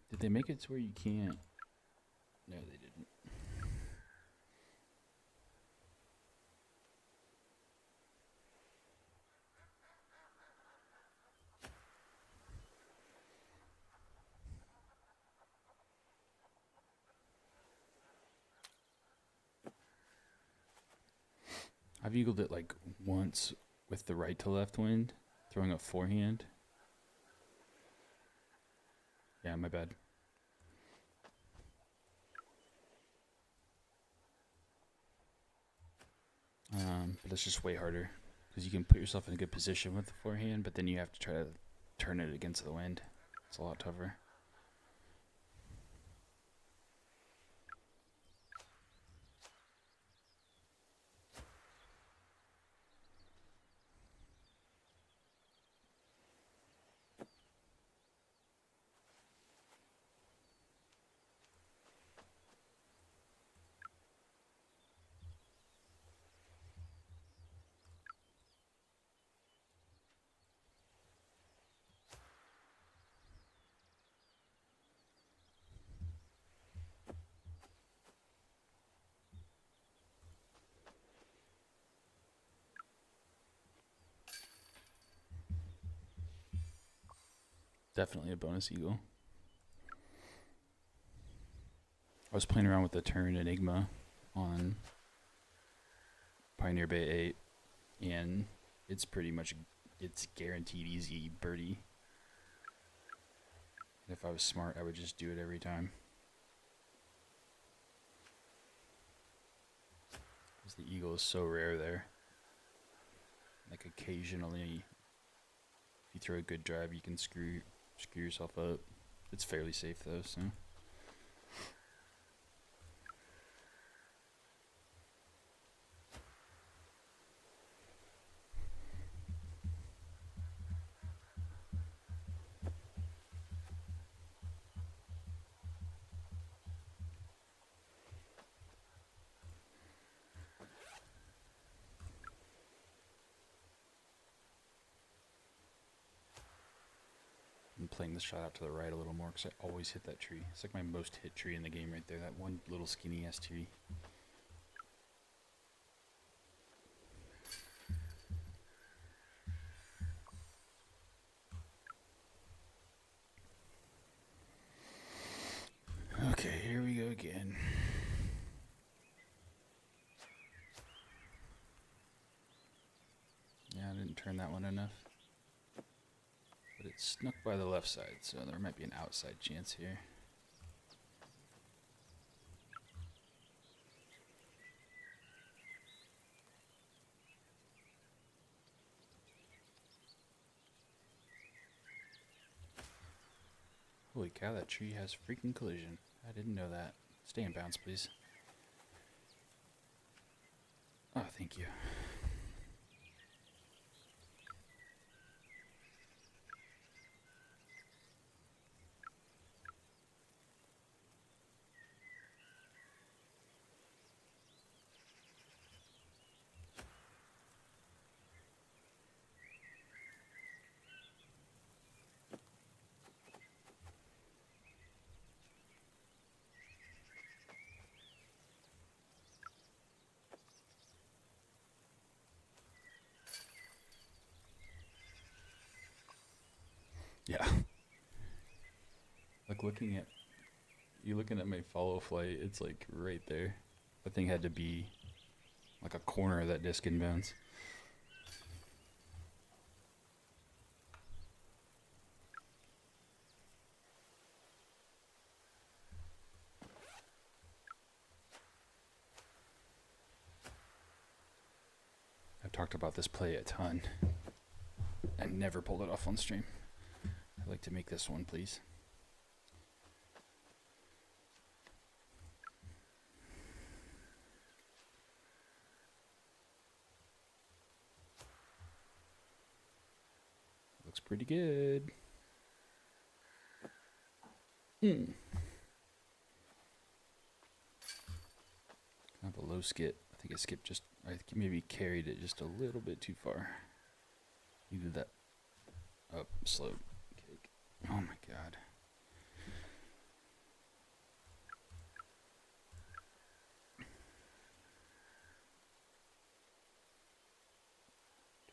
Did they make it to where you can't? No, they didn't. I've eagled it like once with the right to left wind, throwing a forehand. Yeah, my bad. But it's just way harder because you can put yourself in a good position with the forehand, but then you have to try to turn it against the wind. It's a lot tougher. Definitely a bonus eagle. I was playing around with the turn Enigma on Pioneer Bay 8, and it's pretty much, it's guaranteed easy birdie. And if I was smart, I would just do it every time. Because the eagle is so rare there. Like occasionally, if you throw a good drive, you can screw yourself up. It's fairly safe though, so. I'm playing this shot out to the right a little more because I always hit that tree. It's like my most hit tree in the game right there. That one little skinny ass tree. Okay, here we go again. Yeah, I didn't turn that one enough. But it snuck by the left side, so there might be an outside chance here. Holy cow, that tree has freaking collision. I didn't know that. Stay in bounds, please. Oh, thank you. Yeah. Like looking at my follow flight, it's like right there. That thing had to be like a corner of that disc inbounds. I've talked about this play a ton and never pulled it off on stream. I'd like to make this one, please. Looks pretty good. Kind of a low skip. I think I maybe carried it just a little bit too far. Needed that up slope cake. Oh my god.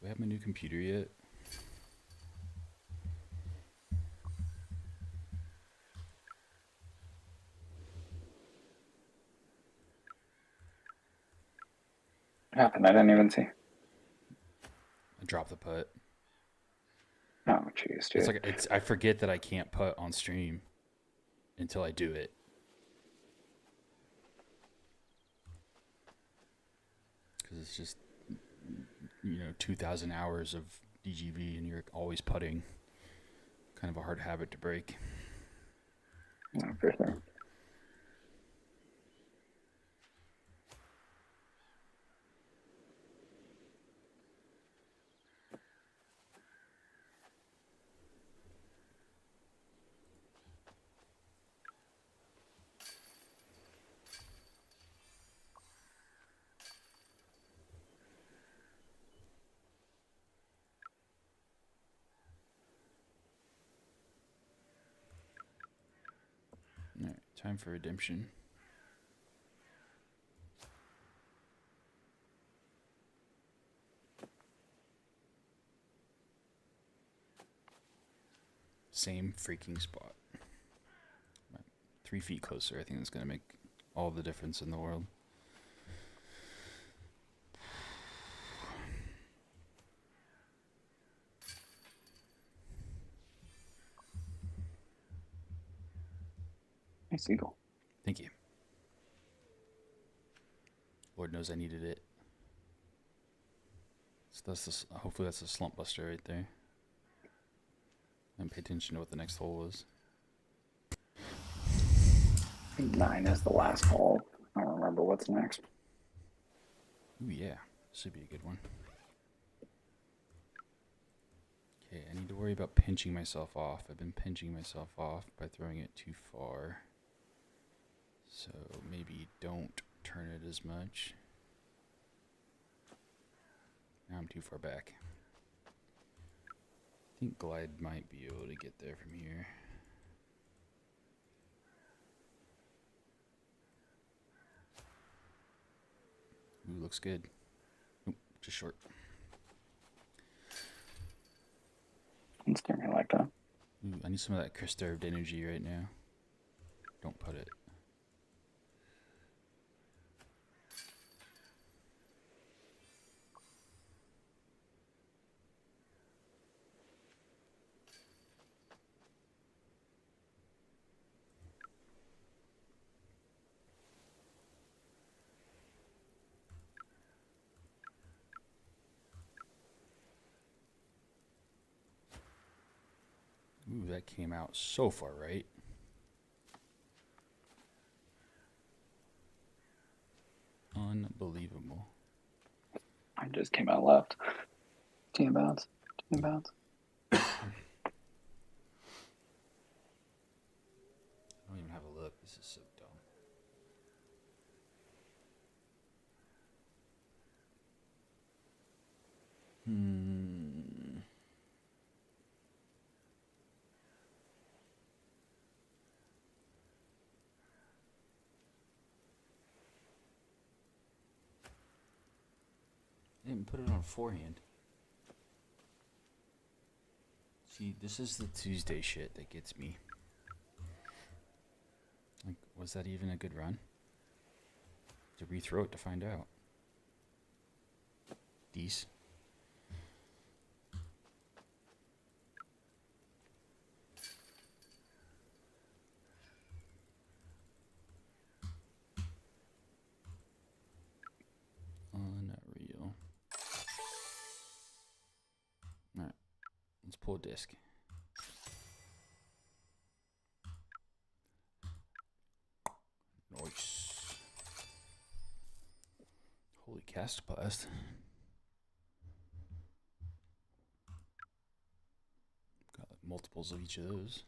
Do I have my new computer yet? What happened? I didn't even see. I dropped the putt. Oh, jeez, dude. I forget that I can't putt on stream until I do it. Because it's just, 2,000 hours of DGV and you're always putting. Kind of a hard habit to break. No, for sure. All right, time for redemption. Same freaking spot. 3 feet closer. I think that's going to make all the difference in the world. Nice eagle. Thank you. Lord knows I needed it. So hopefully that's a slump buster right there. And pay attention to what the next hole was. 9 is the last hole. I don't remember what's next. Ooh, yeah. Should be a good one. Okay, I need to worry about pinching myself off. I've been pinching myself off by throwing it too far. So maybe don't turn it as much. Now I'm too far back. I think glide might be able to get there from here. Ooh, looks good. Nope, just short. Don't stare at me like that. Ooh, I need some of that conserved energy right now. Don't put it. Ooh, that came out so far right. Unbelievable. I just came out left. 10 bounce. 10 bounce. I don't even have a look. This is so dumb. I didn't put it on forehand. See, this is the Tuesday shit that gets me. Like, was that even a good run? To rethrow it to find out. Dece. Unreal. Alright, let's pull a disc. Nice. Holy cast blast. Got multiples of each of those.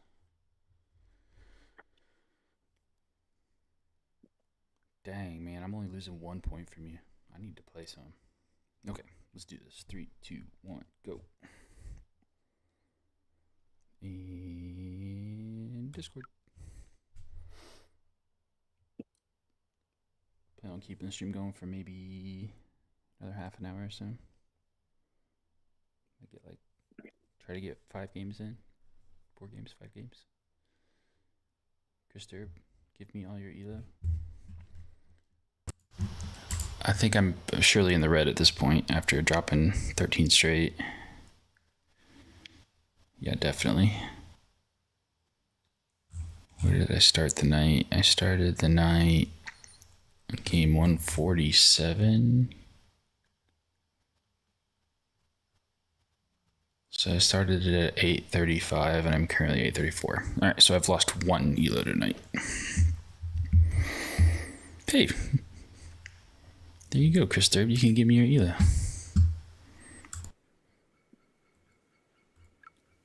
Dang, man, I'm only losing 1 point from you. I need to play some. Okay, let's do this. 3, 2, 1, go. And Discord. Plan on keeping the stream going for maybe another half an hour or so. I get like, try to get 5 games in. 4 games, 5 games. Chris Durb, give me all your elo. I think I'm surely in the red at this point after dropping 13 straight. Yeah, definitely. Where did I start the night? I started the night game 147. So I started it at 8:35 and I'm currently 8:34. All right, so I've lost 1 elo tonight. Hey, there you go, Chris Durb. You can give me your elo.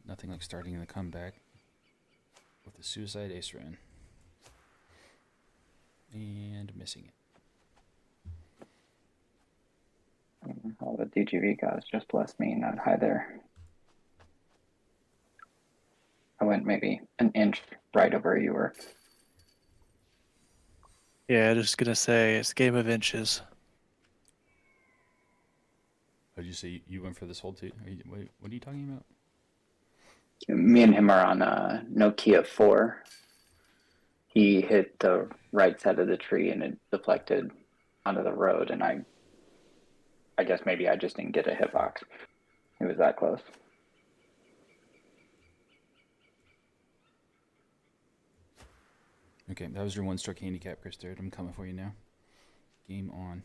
Nothing like starting the comeback with a suicide ace run. And missing it. All the DGV guys just blessed me, not high there. I went maybe an inch right over where you were. Yeah, just gonna say it's a game of inches. What did you say? You went for this hold too? What are you talking about? Me and him are on a Nokia 4. He hit the right side of the tree and it deflected onto the road, and I guess maybe I just didn't get a hitbox. It was that close. Okay, that was your 1-stroke handicap, Chris Durd. I'm coming for you now. Game on.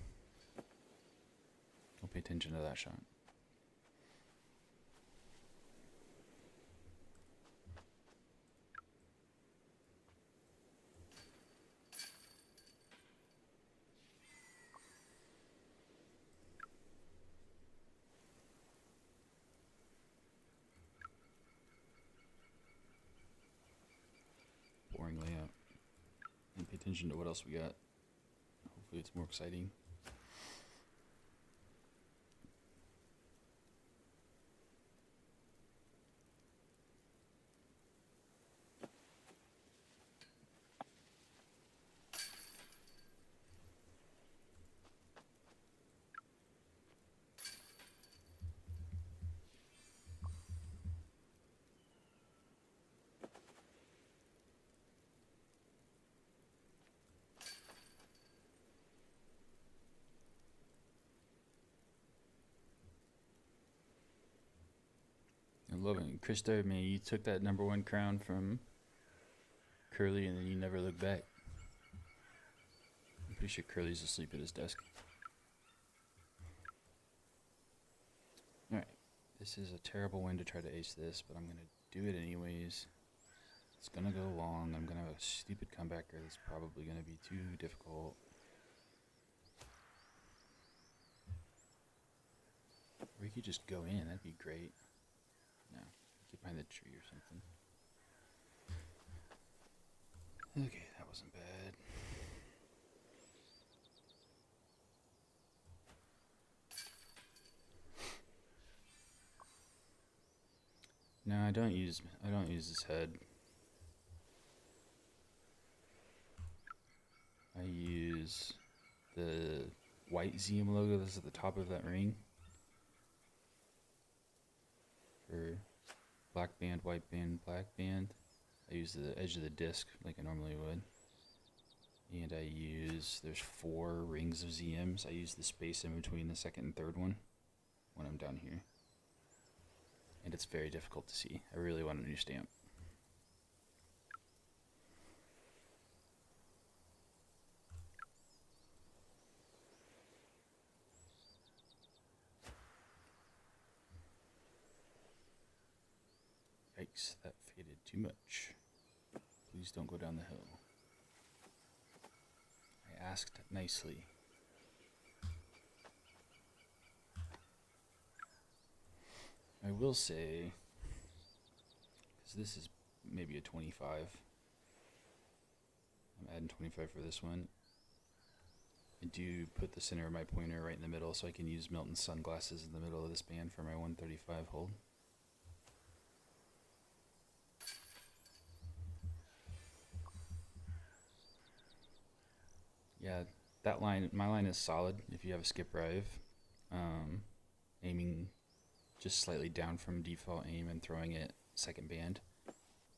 Don't pay attention to that shot. Boring layout. And pay attention to what else we got. Hopefully it's more exciting. I love it. Chris Durd, man, you took that #1 crown from Curly and then you never looked back. I'm pretty sure Curly's asleep at his desk. Alright. This is a terrible win to try to ace this, but I'm going to do it anyways. It's going to go long. I'm going to have a stupid comebacker that's probably going to be too difficult. Or you could just go in. That'd be great. No. Get behind the tree or something. Okay, that wasn't bad. No, I don't use this head. I use the white ZM logo that's at the top of that ring for black band, white band, black band. I use the edge of the disc like I normally would. And I use, there's 4 rings of ZMs. I use the space in between the second and third one when I'm down here. And it's very difficult to see. I really want a new stamp. Yikes, that faded too much. Please don't go down the hill. I asked nicely. I will say, because this is maybe a 25. I'm adding 25 for this one. I do put the center of my pointer right in the middle so I can use Milton's sunglasses in the middle of this band for my 135 hold. Yeah, that line, my line is solid if you have a skip rive. Aiming just slightly down from default aim and throwing it second band.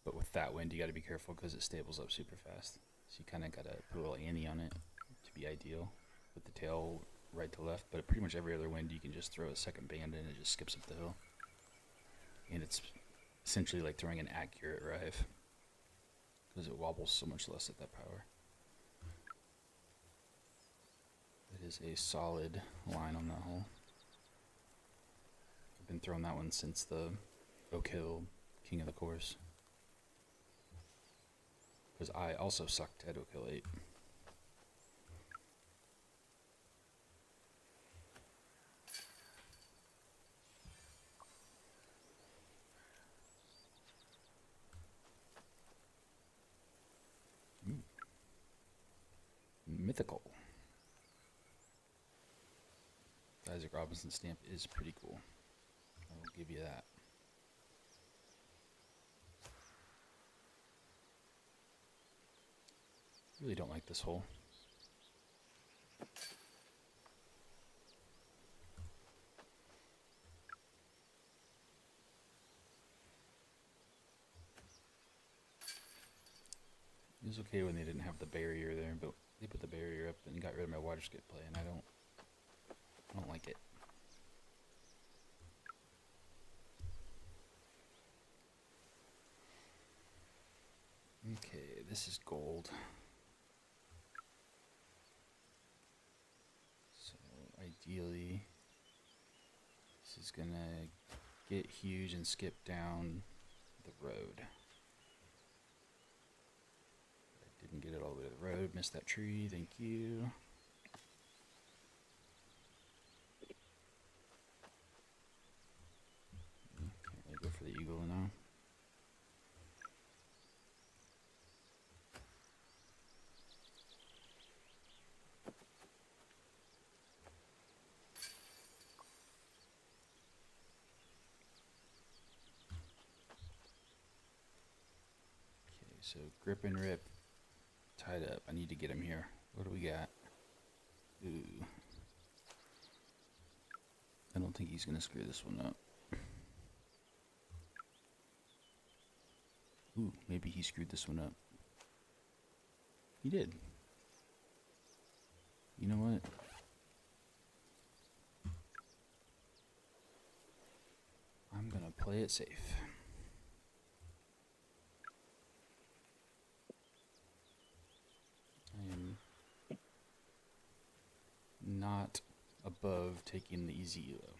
But with that wind, you got to be careful because it stables up super fast. So you kind of got to put a little ante on it to be ideal with the tail right to left. But pretty much every other wind, you can just throw a second band and it just skips up the hill. And it's essentially like throwing an accurate rive because it wobbles so much less at that power. It is a solid line on that hole. I've been throwing that one since the Oak Hill King of the Course. Because I also sucked at Oak Hill 8. Ooh. Mythical. The Isaac Robinson stamp is pretty cool. I will give you that. Really don't like this hole. It was okay when they didn't have the barrier there, but they put the barrier up and got rid of my water skip play, and I don't like it. Okay, this is gold. So ideally, this is gonna get huge and skip down the road. I didn't get it all the way to the road, missed that tree, thank you. Can't really go for the eagle now. So grip and rip, tied up. I need to get him here. What do we got? Ooh. I don't think he's gonna screw this one up. Ooh, maybe he screwed this one up. He did. You know what? I'm gonna play it safe. I am not above taking the easy elo.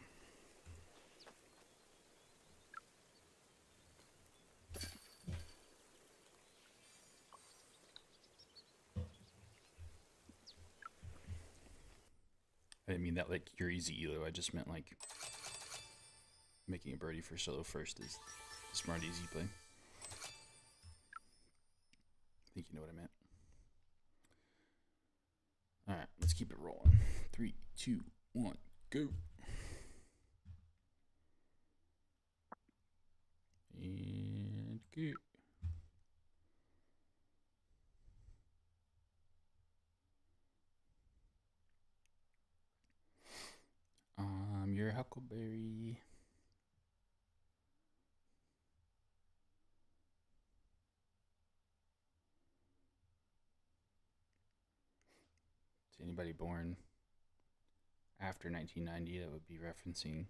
I didn't mean that like your easy elo. I just meant like making a birdie for solo first is the smart easy play. I think you know what I meant. Alright, let's keep it rolling. 3, 2, 1, go. And go. Your Huckleberry. To anybody born after 1990, that would be referencing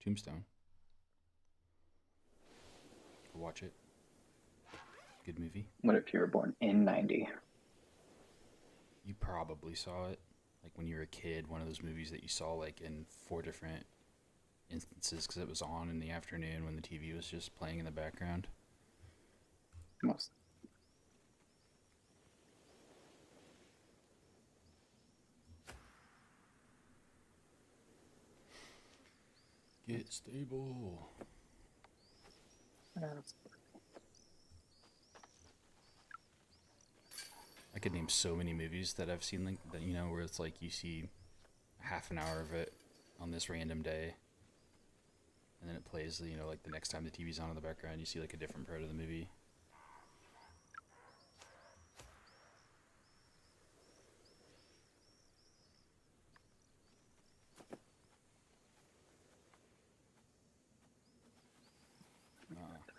Tombstone. Watch it. Good movie. What if you were born in 90? You probably saw it, like when you were a kid. One of those movies that you saw like in 4 different instances because it was on in the afternoon when the TV was just playing in the background. Most. Get stable. I could name so many movies that I've seen like that, where it's like you see half an hour of it on this random day, and then it plays, like the next time the TV's on in the background, you see like a different part of the movie.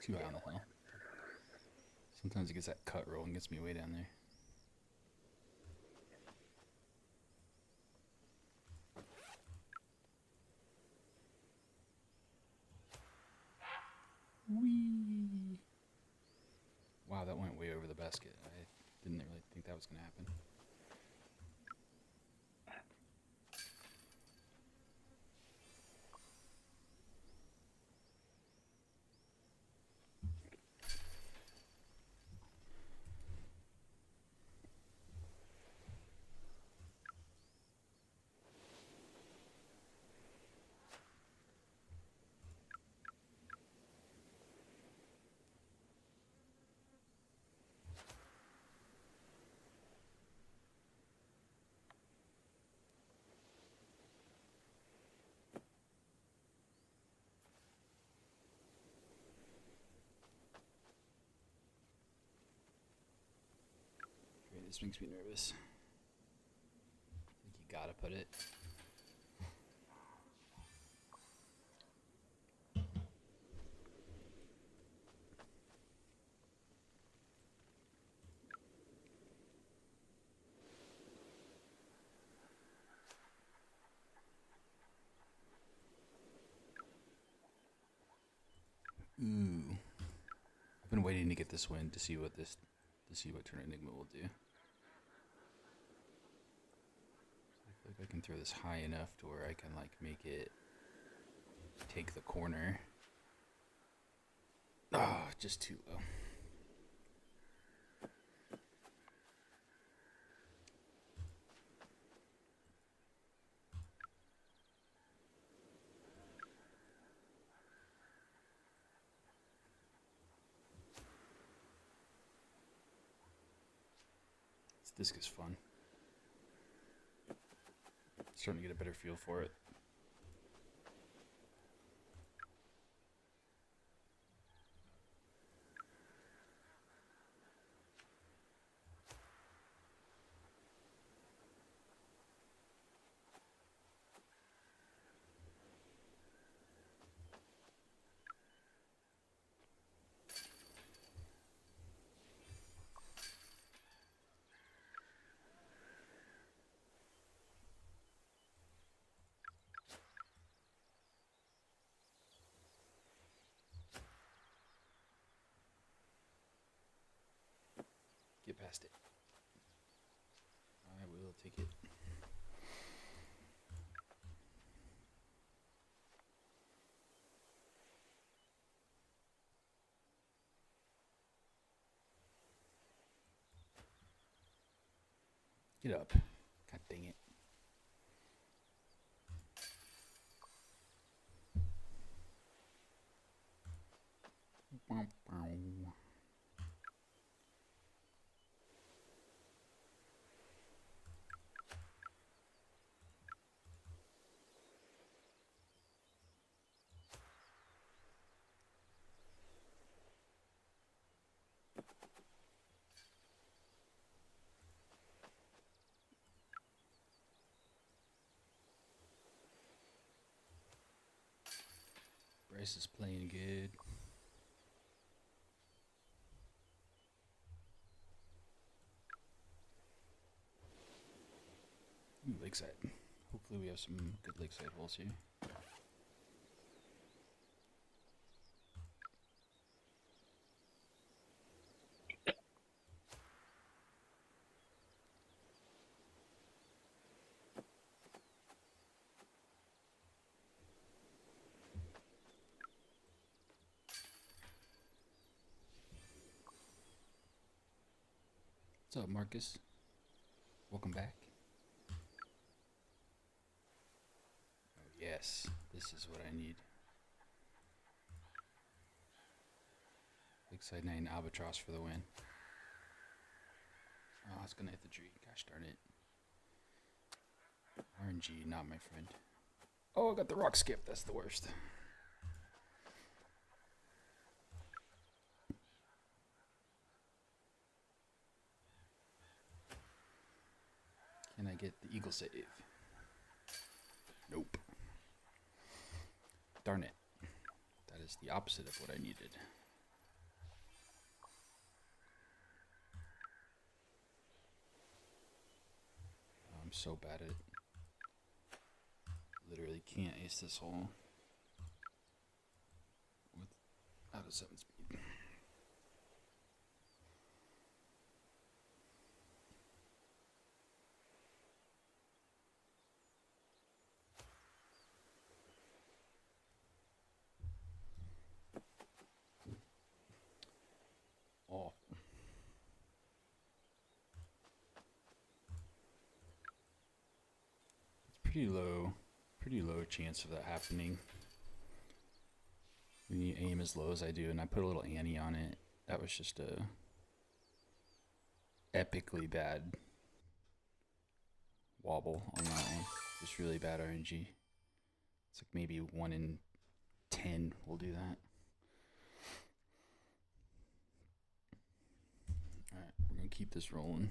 Too high on the hill. Sometimes it gets that cut roll and gets me way down there. Whee! Wow, that went way over the basket. I didn't really think that was going to happen. Great, this makes me nervous. I think you gotta put it. Ooh. I've been waiting to get this win to see what Turn Enigma will do. I feel like I can throw this high enough to where I can like make it take the corner. Oh, just too low. This disc is fun. Starting to get a better feel for it. Get past it. I will take it. Get up. God dang it. Bow, bow. Bryce is playing good. Ooh, lakeside. Hopefully we have some good lakeside holes here. What's up, Marcus? Welcome back. Oh, yes, this is what I need. Lakeside 9 Albatross for the win. Oh, it's gonna hit the tree. Gosh darn it. RNG, not my friend. Oh, I got the rock skip. That's the worst. Can I get the eagle save? Nope. Darn it. That is the opposite of what I needed. Oh, I'm so bad at it. Literally can't ace this hole without a 7 speed. Oh. It's pretty low chance of that happening. When you aim as low as I do, and I put a little ante on it, that was just a epically bad wobble on that one. Just really bad RNG. It's like maybe 1 in 10 will do that. Alright, we're gonna keep this rolling.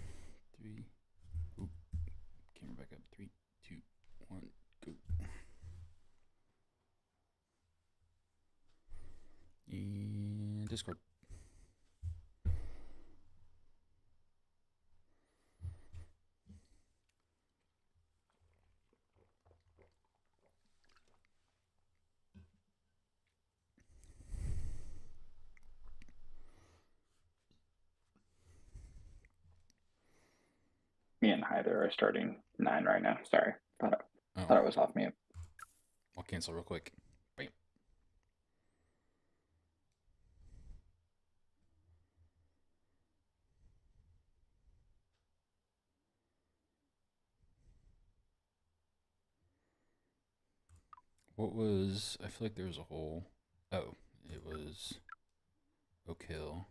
3. Oop. Camera back up. 3, 2, 1, go. And Discord. Me and Hyder are starting 9 right now. Sorry. Thought Oh, it was off mute. I'll cancel real quick. Bam. What was... I feel like there was a hole. Oh, it was Oak Hill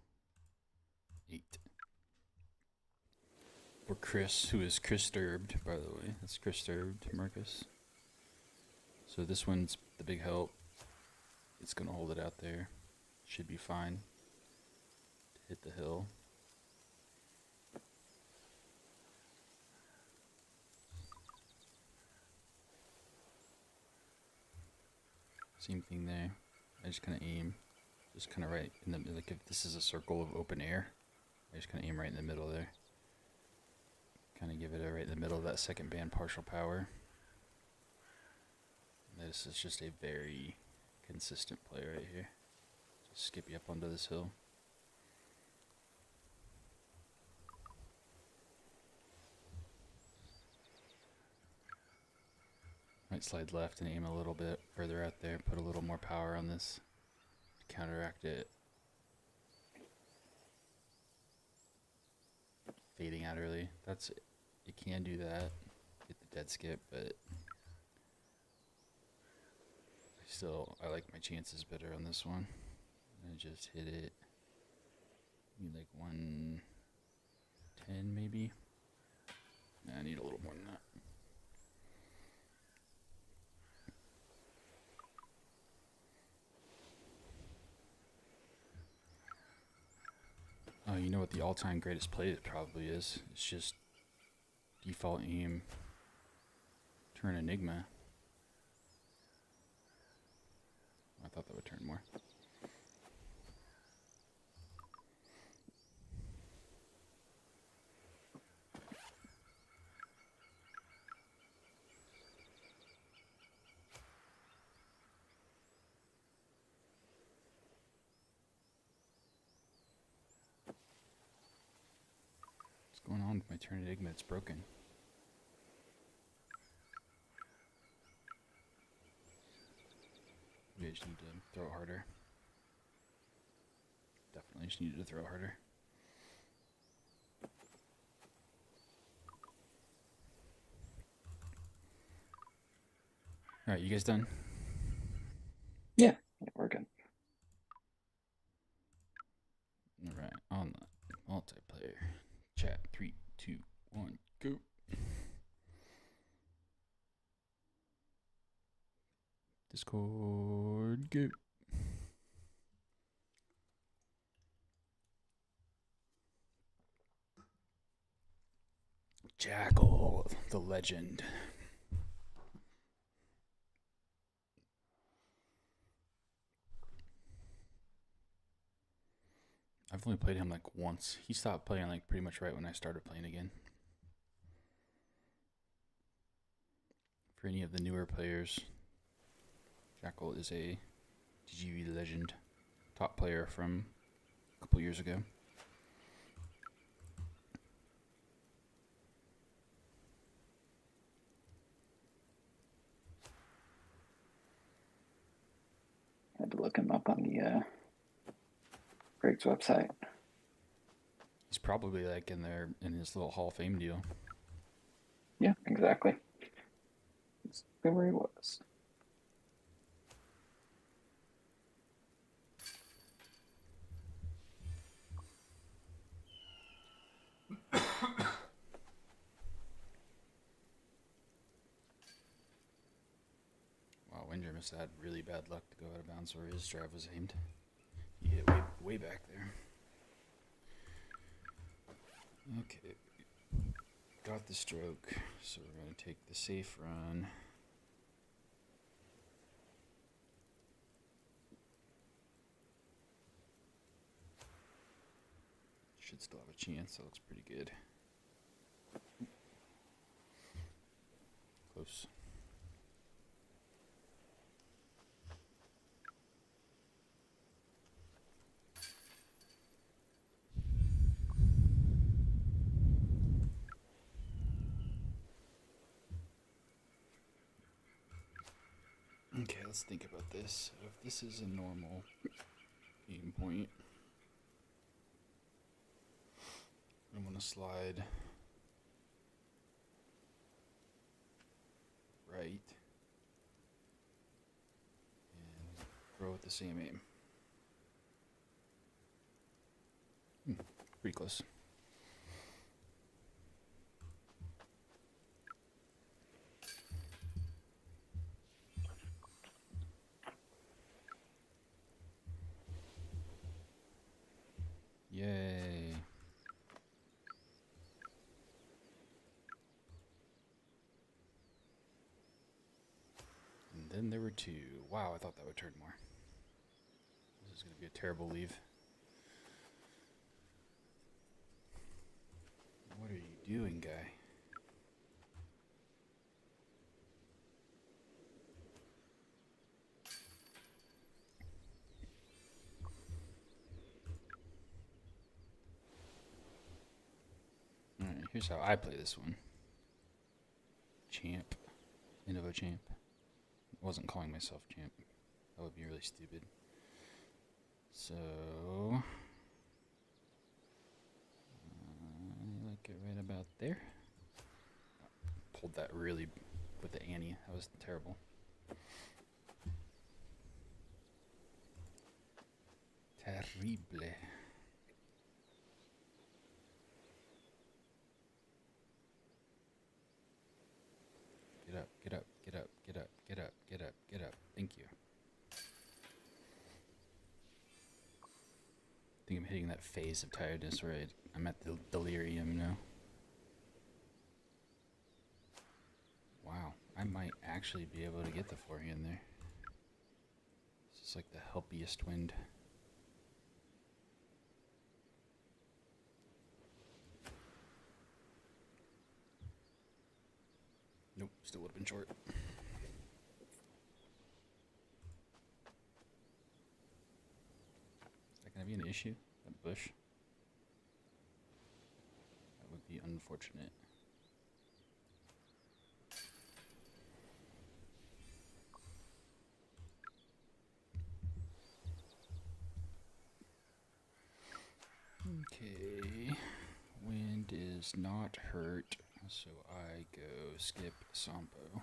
8. For Chris, who is Chris Disturbed, by the way. That's Chris Disturbed, Marcus. So this one's the big help. It's going to hold it out there. Should be fine to hit the hill. Same thing there. I just kind of aim. Just kind of right in the, like if this is a circle of open air, I just kind of aim right in the middle there. Kind of give it a right in the middle of that second band partial power. This is just a very consistent play right here. Just skip you up onto this hill. Might slide left and aim a little bit further out there. Put a little more power on this to counteract it. Fading out early. That's it. You can do that. Get the dead skip, but I like my chances better on this one. I just hit it. Need like 110 maybe. Nah, I need a little more than that. Oh, you know what the all-time greatest play probably is? It's just default aim, turn Enigma. I thought that would turn more. going on with my turn enigma? It's broken. Maybe I just need to throw it harder. Definitely just needed to throw it harder. Alright, you guys done? Yeah, we're good. Alright, on the multiplayer. Chat 3, 2, 1, go. Discord, go. Jackal, the legend. I've only played him like once. He stopped playing like pretty much right when I started playing again. For any of the newer players, Jackal is a DGV legend, top player from a couple years ago. Had to look him up on the Greg's website. He's probably like in his little Hall of Fame deal. Yeah, exactly. That's where he was. Wow, Winder must have had really bad luck to go out of bounds where his drive was aimed. He hit way, way back there. Okay. Got the stroke, so we're going to take the safe run. Should still have a chance, that looks pretty good. Close. Okay, let's think about this. If this is a normal aim point, I'm going to slide right and throw with the same aim. Pretty close. Yay. And then there were two. Wow, I thought that would turn more. This is going to be a terrible leave. What are you doing, guy? Alright, here's how I play this one. Champ. Innova champ. I wasn't calling myself champ. That would be really stupid. So... like it right about there. Pulled that really with the Annie. That was terrible. Terrible. Get up, get up, get up, get up, get up, get up, get up. Thank you. I think I'm hitting that phase of tiredness where I'm at the delirium now. Wow, I might actually be able to get the forehand there. This is like the helpiest wind. Nope, still would have been short. Is that going to be an issue? That bush? That would be unfortunate. Okay. Wind is not hurt, so I go skip Sampo.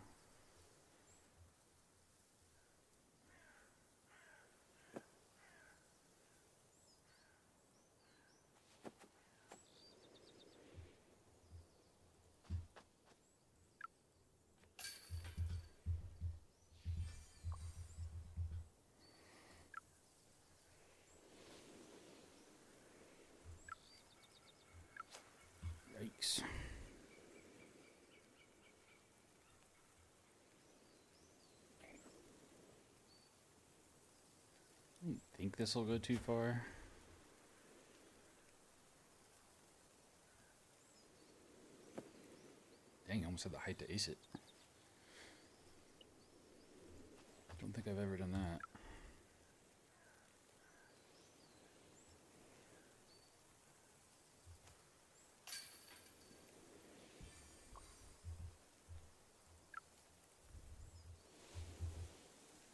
Yikes. I don't think this will go too far. Dang, I almost had the height to ace it. Don't think I've ever done that.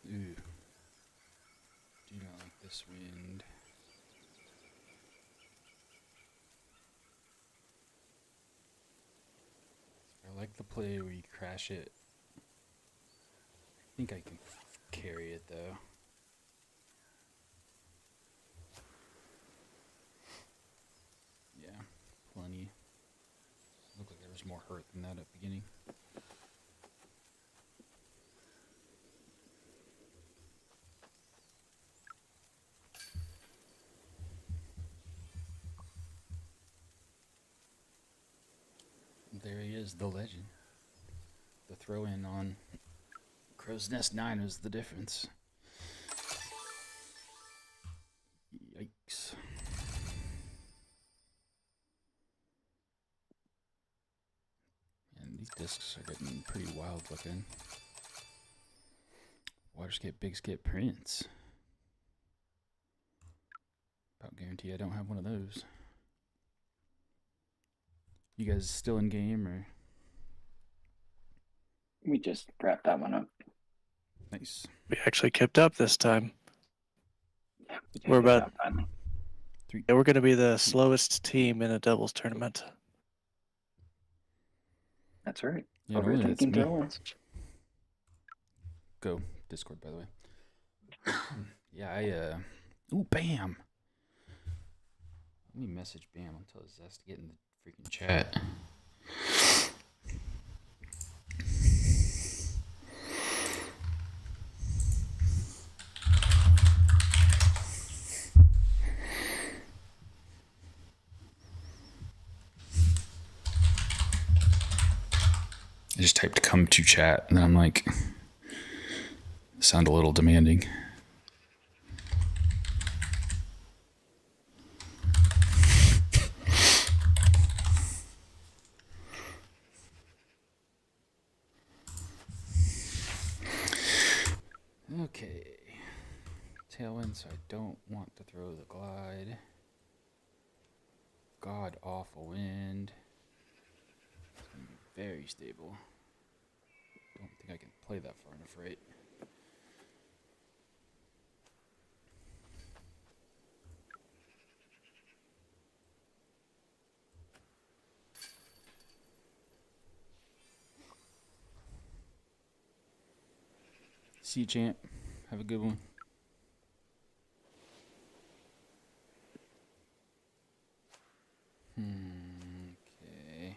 Ooh. Do not like this wind. I like the play where you crash it. I think I can carry it though. Yeah, plenty. Looked like there was more hurt than that at the beginning. There he is, the legend. The throw in on Crow's Nest 9 was the difference. Yikes. And these discs are getting pretty wild looking. Water skip, big skip, Prince. About guarantee I don't have one of those. You guys still in game or? We just wrapped that one up. Nice. We actually kept up this time. Yeah, we just We're got about- that finally. Yeah, we're going to be the slowest team in a doubles tournament. That's right. Yeah, normally that's Overthinking me. doubles. Go Discord, by the way. Yeah, ooh, Bam. Let me message Bam and tell his ass to get in the freaking chat. I just typed come to chat, and then I'm like, sound a little demanding. Okay. Tailwind, so I don't want to throw the glide. God awful wind. It's gonna be very stable. Don't think I can play that far enough, right? See you, champ. Have a good one. Okay.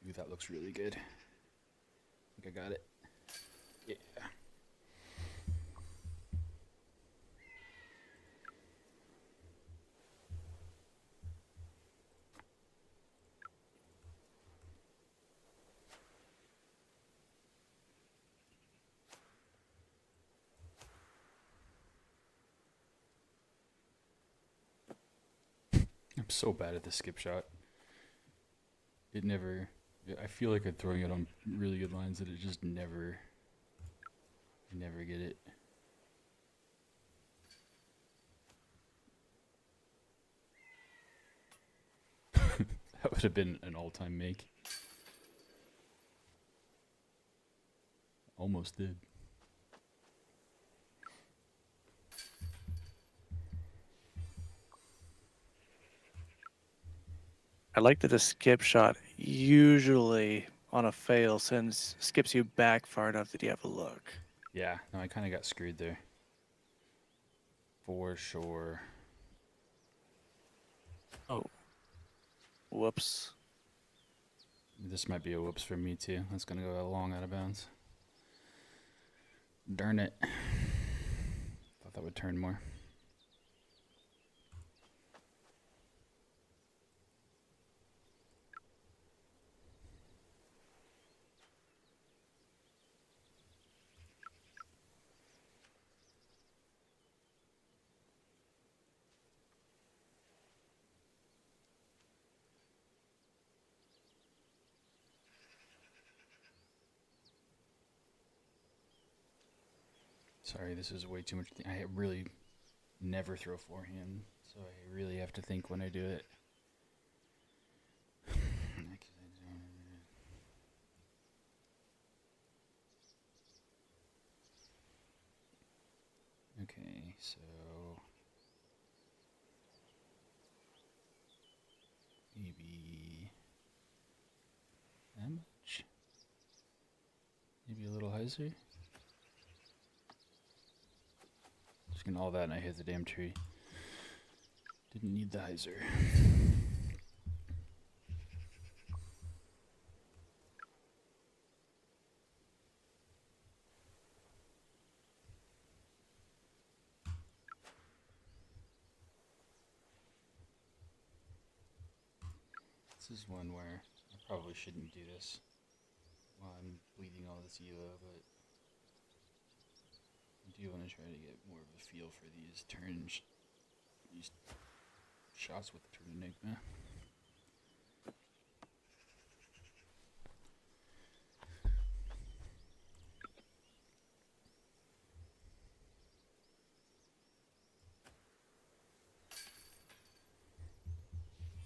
Ooh, that looks really good. I think I got it. Yeah. I'm so bad at the skip shot. It never. I feel like I'm throwing it on really good lines that it just never. I never get it. That would have been an all-time make. Almost did. I like that a skip shot usually on a fail skips you back far enough that you have a look. Yeah, no, I kind of got screwed there. For sure. Oh. Whoops. This might be a whoops for me too. That's gonna go long out of bounds. Darn it. Thought that would turn more. Sorry, this is way too much. I really never throw forehand, so I really have to think when I do it. Okay, so maybe that much. Maybe a little hyzer. Just gonna all that and I hit the damn tree. Didn't need the hyzer. This is one where I probably shouldn't do this while I'm bleeding all this ELO, but I do want to try to get more of a feel for these turns, these shots with the turn enigma.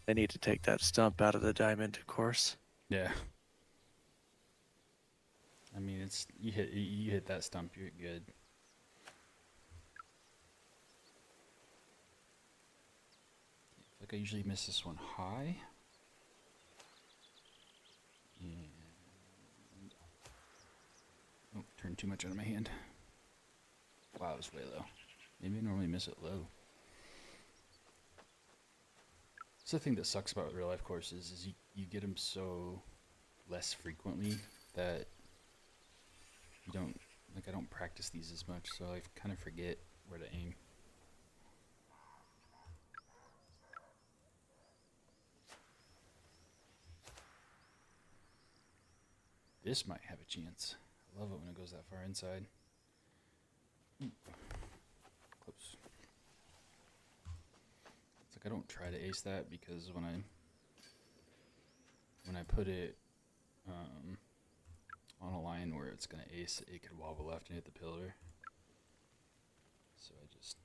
They need to take that stump out of the diamond, of course. Yeah. I mean, it's you hit that stump, you're good. I feel like I usually miss this one high. And oh, turned too much out of my hand. Wow, it was way low. Maybe I normally miss it low. It's the thing that sucks about real life courses is you get them so less frequently that you don't, like I don't practice these as much, so I kind of forget where to aim. This might have a chance. I love it when it goes that far inside. Ooh. Close. It's like I don't try to ace that because when I put it on a line where it's gonna ace, it could wobble left and hit the pillar. So I just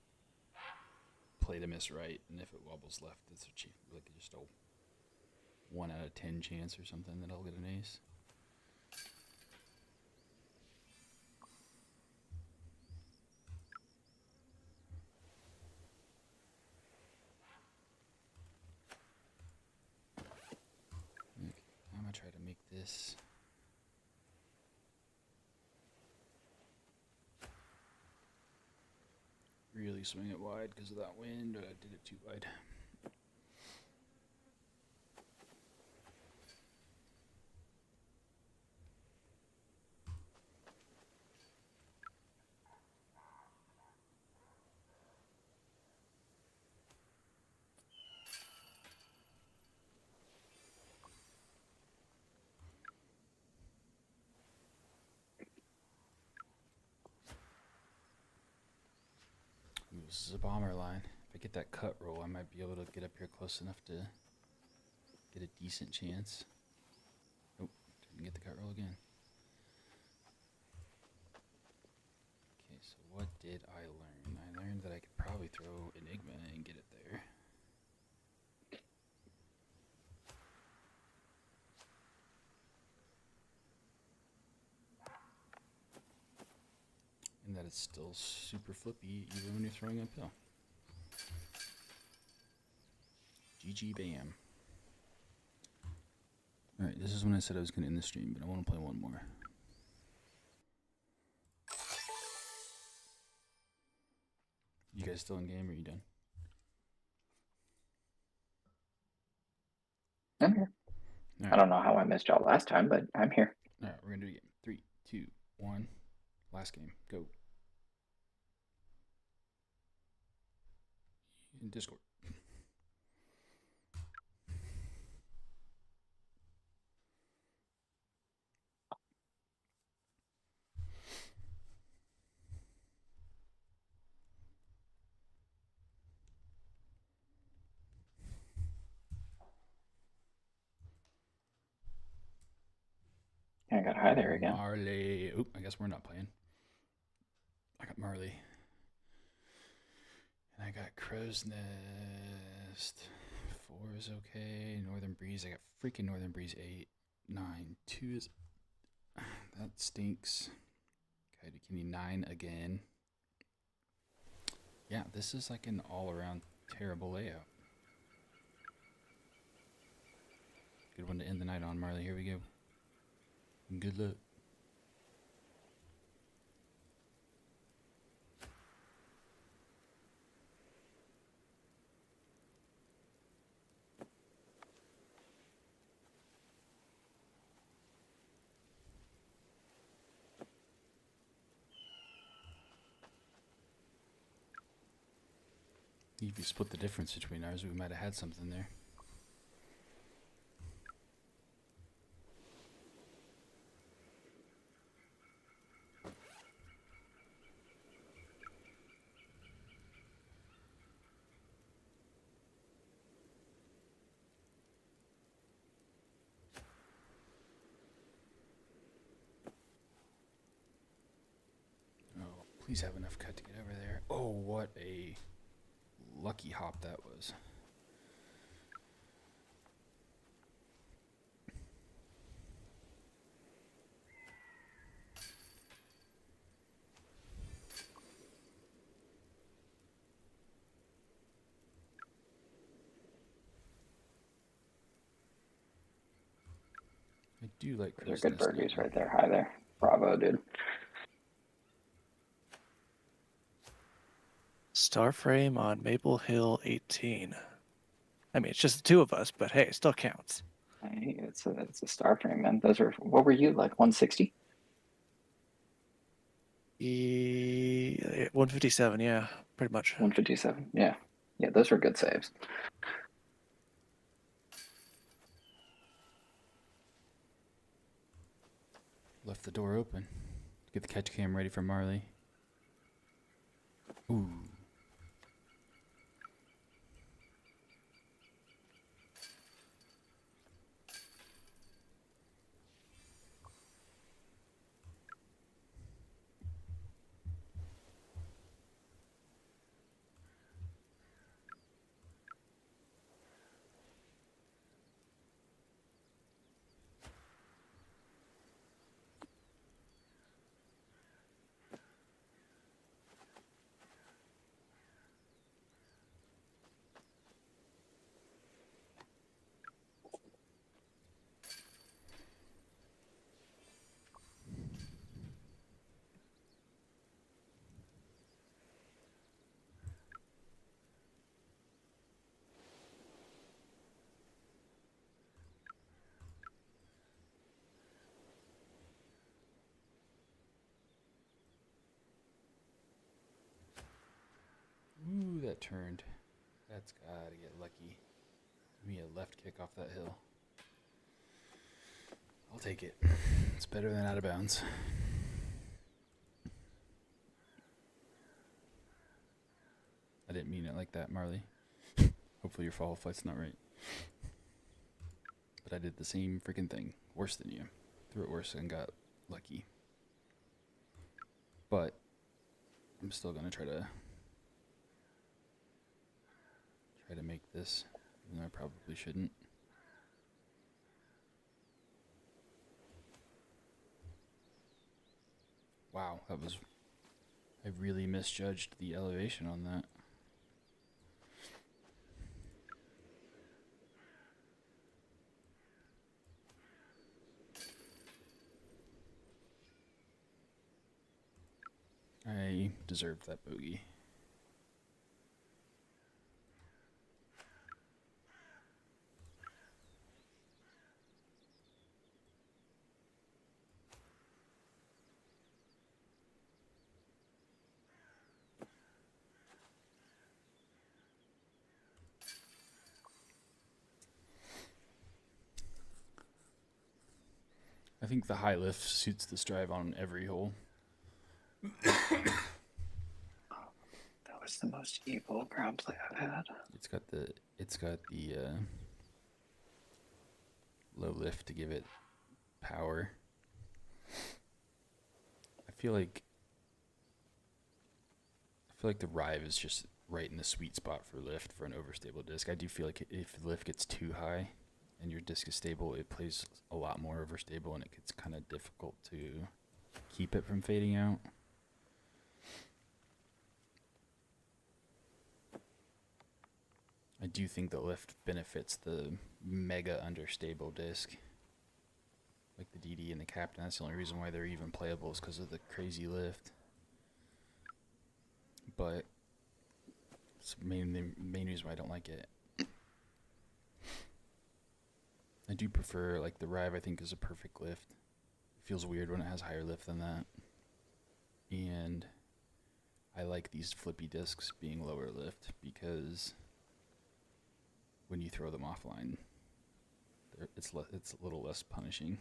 play to miss right, and if it wobbles left, it's like just a 1 out of 10 chance or something that I'll get an ace. Okay, I'm gonna try to make this. Really swing it wide because of that wind, but I did it too wide. Ooh, this is a bomber line. If I get that cut roll, I might be able to get up here close enough to get a decent chance. Couldn't get the cut roll again. Okay, so what did I learn? I learned that I could probably throw Enigma and get it there. And that it's still super flippy even when you're throwing uphill. GG bam. Alright, this is when I said I was going to end the stream, but I want to play one more. You guys still in game or are you done? I'm here. All I right. don't know how I missed y'all last time, but I'm here. Alright, we're going to do it again. 3, 2, 1. Last game. Go. In Discord. I got high there again. Marley. Oop, I guess we're not playing. I got Marley. And I got Crow's Nest. 4 is okay. Northern Breeze. I got freaking Northern Breeze 8. 9. 2 is. That stinks. Kaidukini 9 again. Yeah, this is like an all around terrible layout. Good one to end the night on, Marley. Here we go. Good luck. If you split the difference between ours, we might have had something there. Oh, please have enough cut to get over there. Oh, what a lucky hop that was. I do like Those are Crow's good Nest birdies now. right there. High there. Bravo, dude. Starframe on Maple Hill 18. I mean, it's just the two of us, but hey, it still counts. Hey, it's a star frame, man. Those are, what were you, like 160? 157, yeah, pretty much. 157. Yeah. Yeah, those were good saves. Left the door open. Get the catch cam ready for Marley. Ooh. Ooh, that turned. That's gotta get lucky. Give me a left kick off that hill. I'll take it. It's better than out of bounds. I didn't mean it like that, Marley. Hopefully your follow flight's not right. But I did the same freaking thing. Worse than you. threw it worse and got lucky. But I'm still gonna try to make this, even though I probably shouldn't. Wow, I really misjudged the elevation on that. I deserved that bogey. I think the high lift suits this drive on every hole. That was the most evil ground play I've had. It's got the low lift to give it power. I feel like the Rive is just right in the sweet spot for lift for an overstable disc. I do feel like if the lift gets too high and your disc is stable, it plays a lot more overstable and it gets kind of difficult to keep it from fading out. I do think the lift benefits the mega understable disc, like the DD and the Captain. That's the only reason why they're even playable is because of the crazy lift. But it's the main reason why I don't like it. I do prefer, like, the Rive, I think, is a perfect lift. It feels weird when it has higher lift than that. And I like these flippy discs being lower lift because when you throw them offline, it's a little less punishing.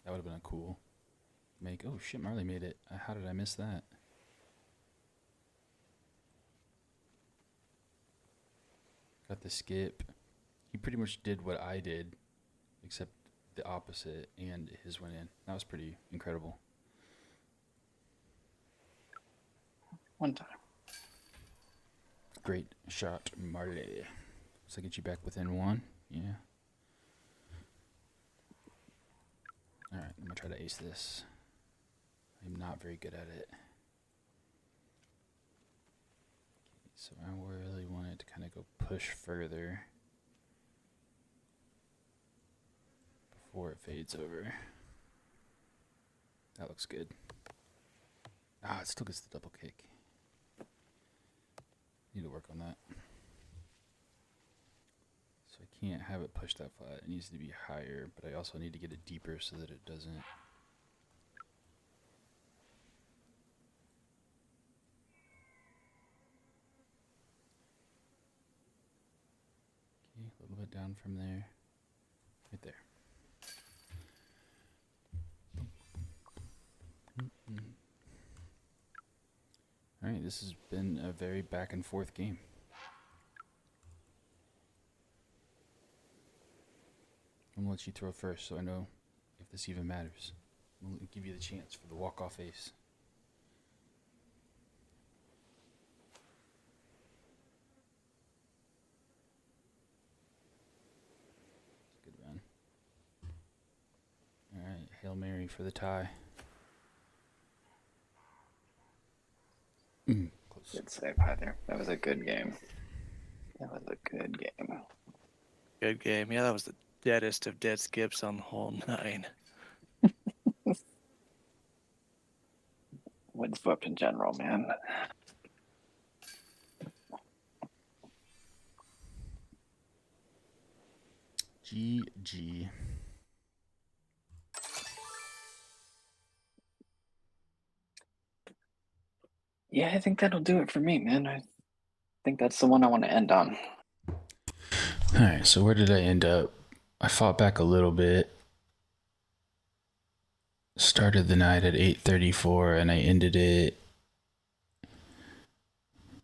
That would have been a cool make. Oh shit, Marley made it. How did I miss that? Got the skip. He pretty much did what I did, except the opposite, and his went in. That was pretty incredible. One time. Great shot, Marley. So get you back within one. Yeah. Alright, I'm gonna try to ace this. I'm not very good at it. So I really wanted to kind of go push further before it fades over. That looks good. Ah, it still gets the double kick. Need to work on that. So I can't have it pushed that flat. It needs to be higher, but I also need to get it deeper so that it doesn't. Okay, a little bit down from there. Right there. Alright, this has been a very back and forth game. I'm gonna let you throw first so I know if this even matters. I'll give you the chance for the walk-off ace. Good run. Alright, Hail Mary for the tie. Close. Good save high there. That was a good game. That was a good game. Good game. Yeah, that was the deadest of dead skips on hole 9. Wins flipped in general, man. GG. Yeah, I think that'll do it for me, man. I think that's the one I want to end on. Alright, so where did I end up? I fought back a little bit. Started the night at 8:34 and I ended it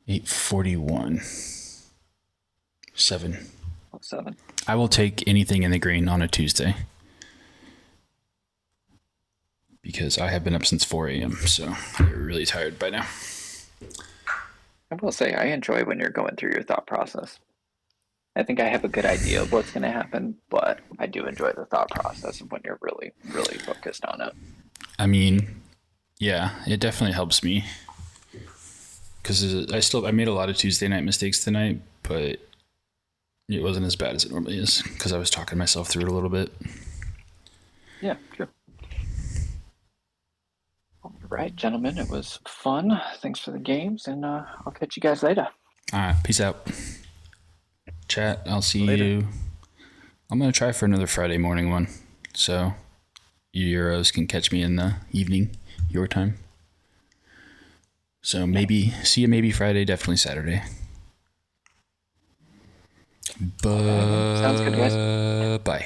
8:41. 7. 7. I will take anything in the green on a Tuesday. Because I have been up since 4 a.m., so I'm really tired by now. I will say I enjoy when you're going through your thought process. I think I have a good idea of what's going to happen, but I do enjoy the thought process of when you're really, really focused on it. I mean, yeah, it definitely helps me. Because I made a lot of Tuesday night mistakes tonight, but it wasn't as bad as it normally is because I was talking myself through it a little bit. Yeah, true. All right, gentlemen, it was fun. Thanks for the games, and I'll catch you guys later. All right, peace out. Chat, I'll see Later. you. I'm going to try for another Friday morning one. So you Euros can catch me in the evening, your time. So maybe, see you maybe Friday, definitely Saturday. Sounds good, guys. Bye.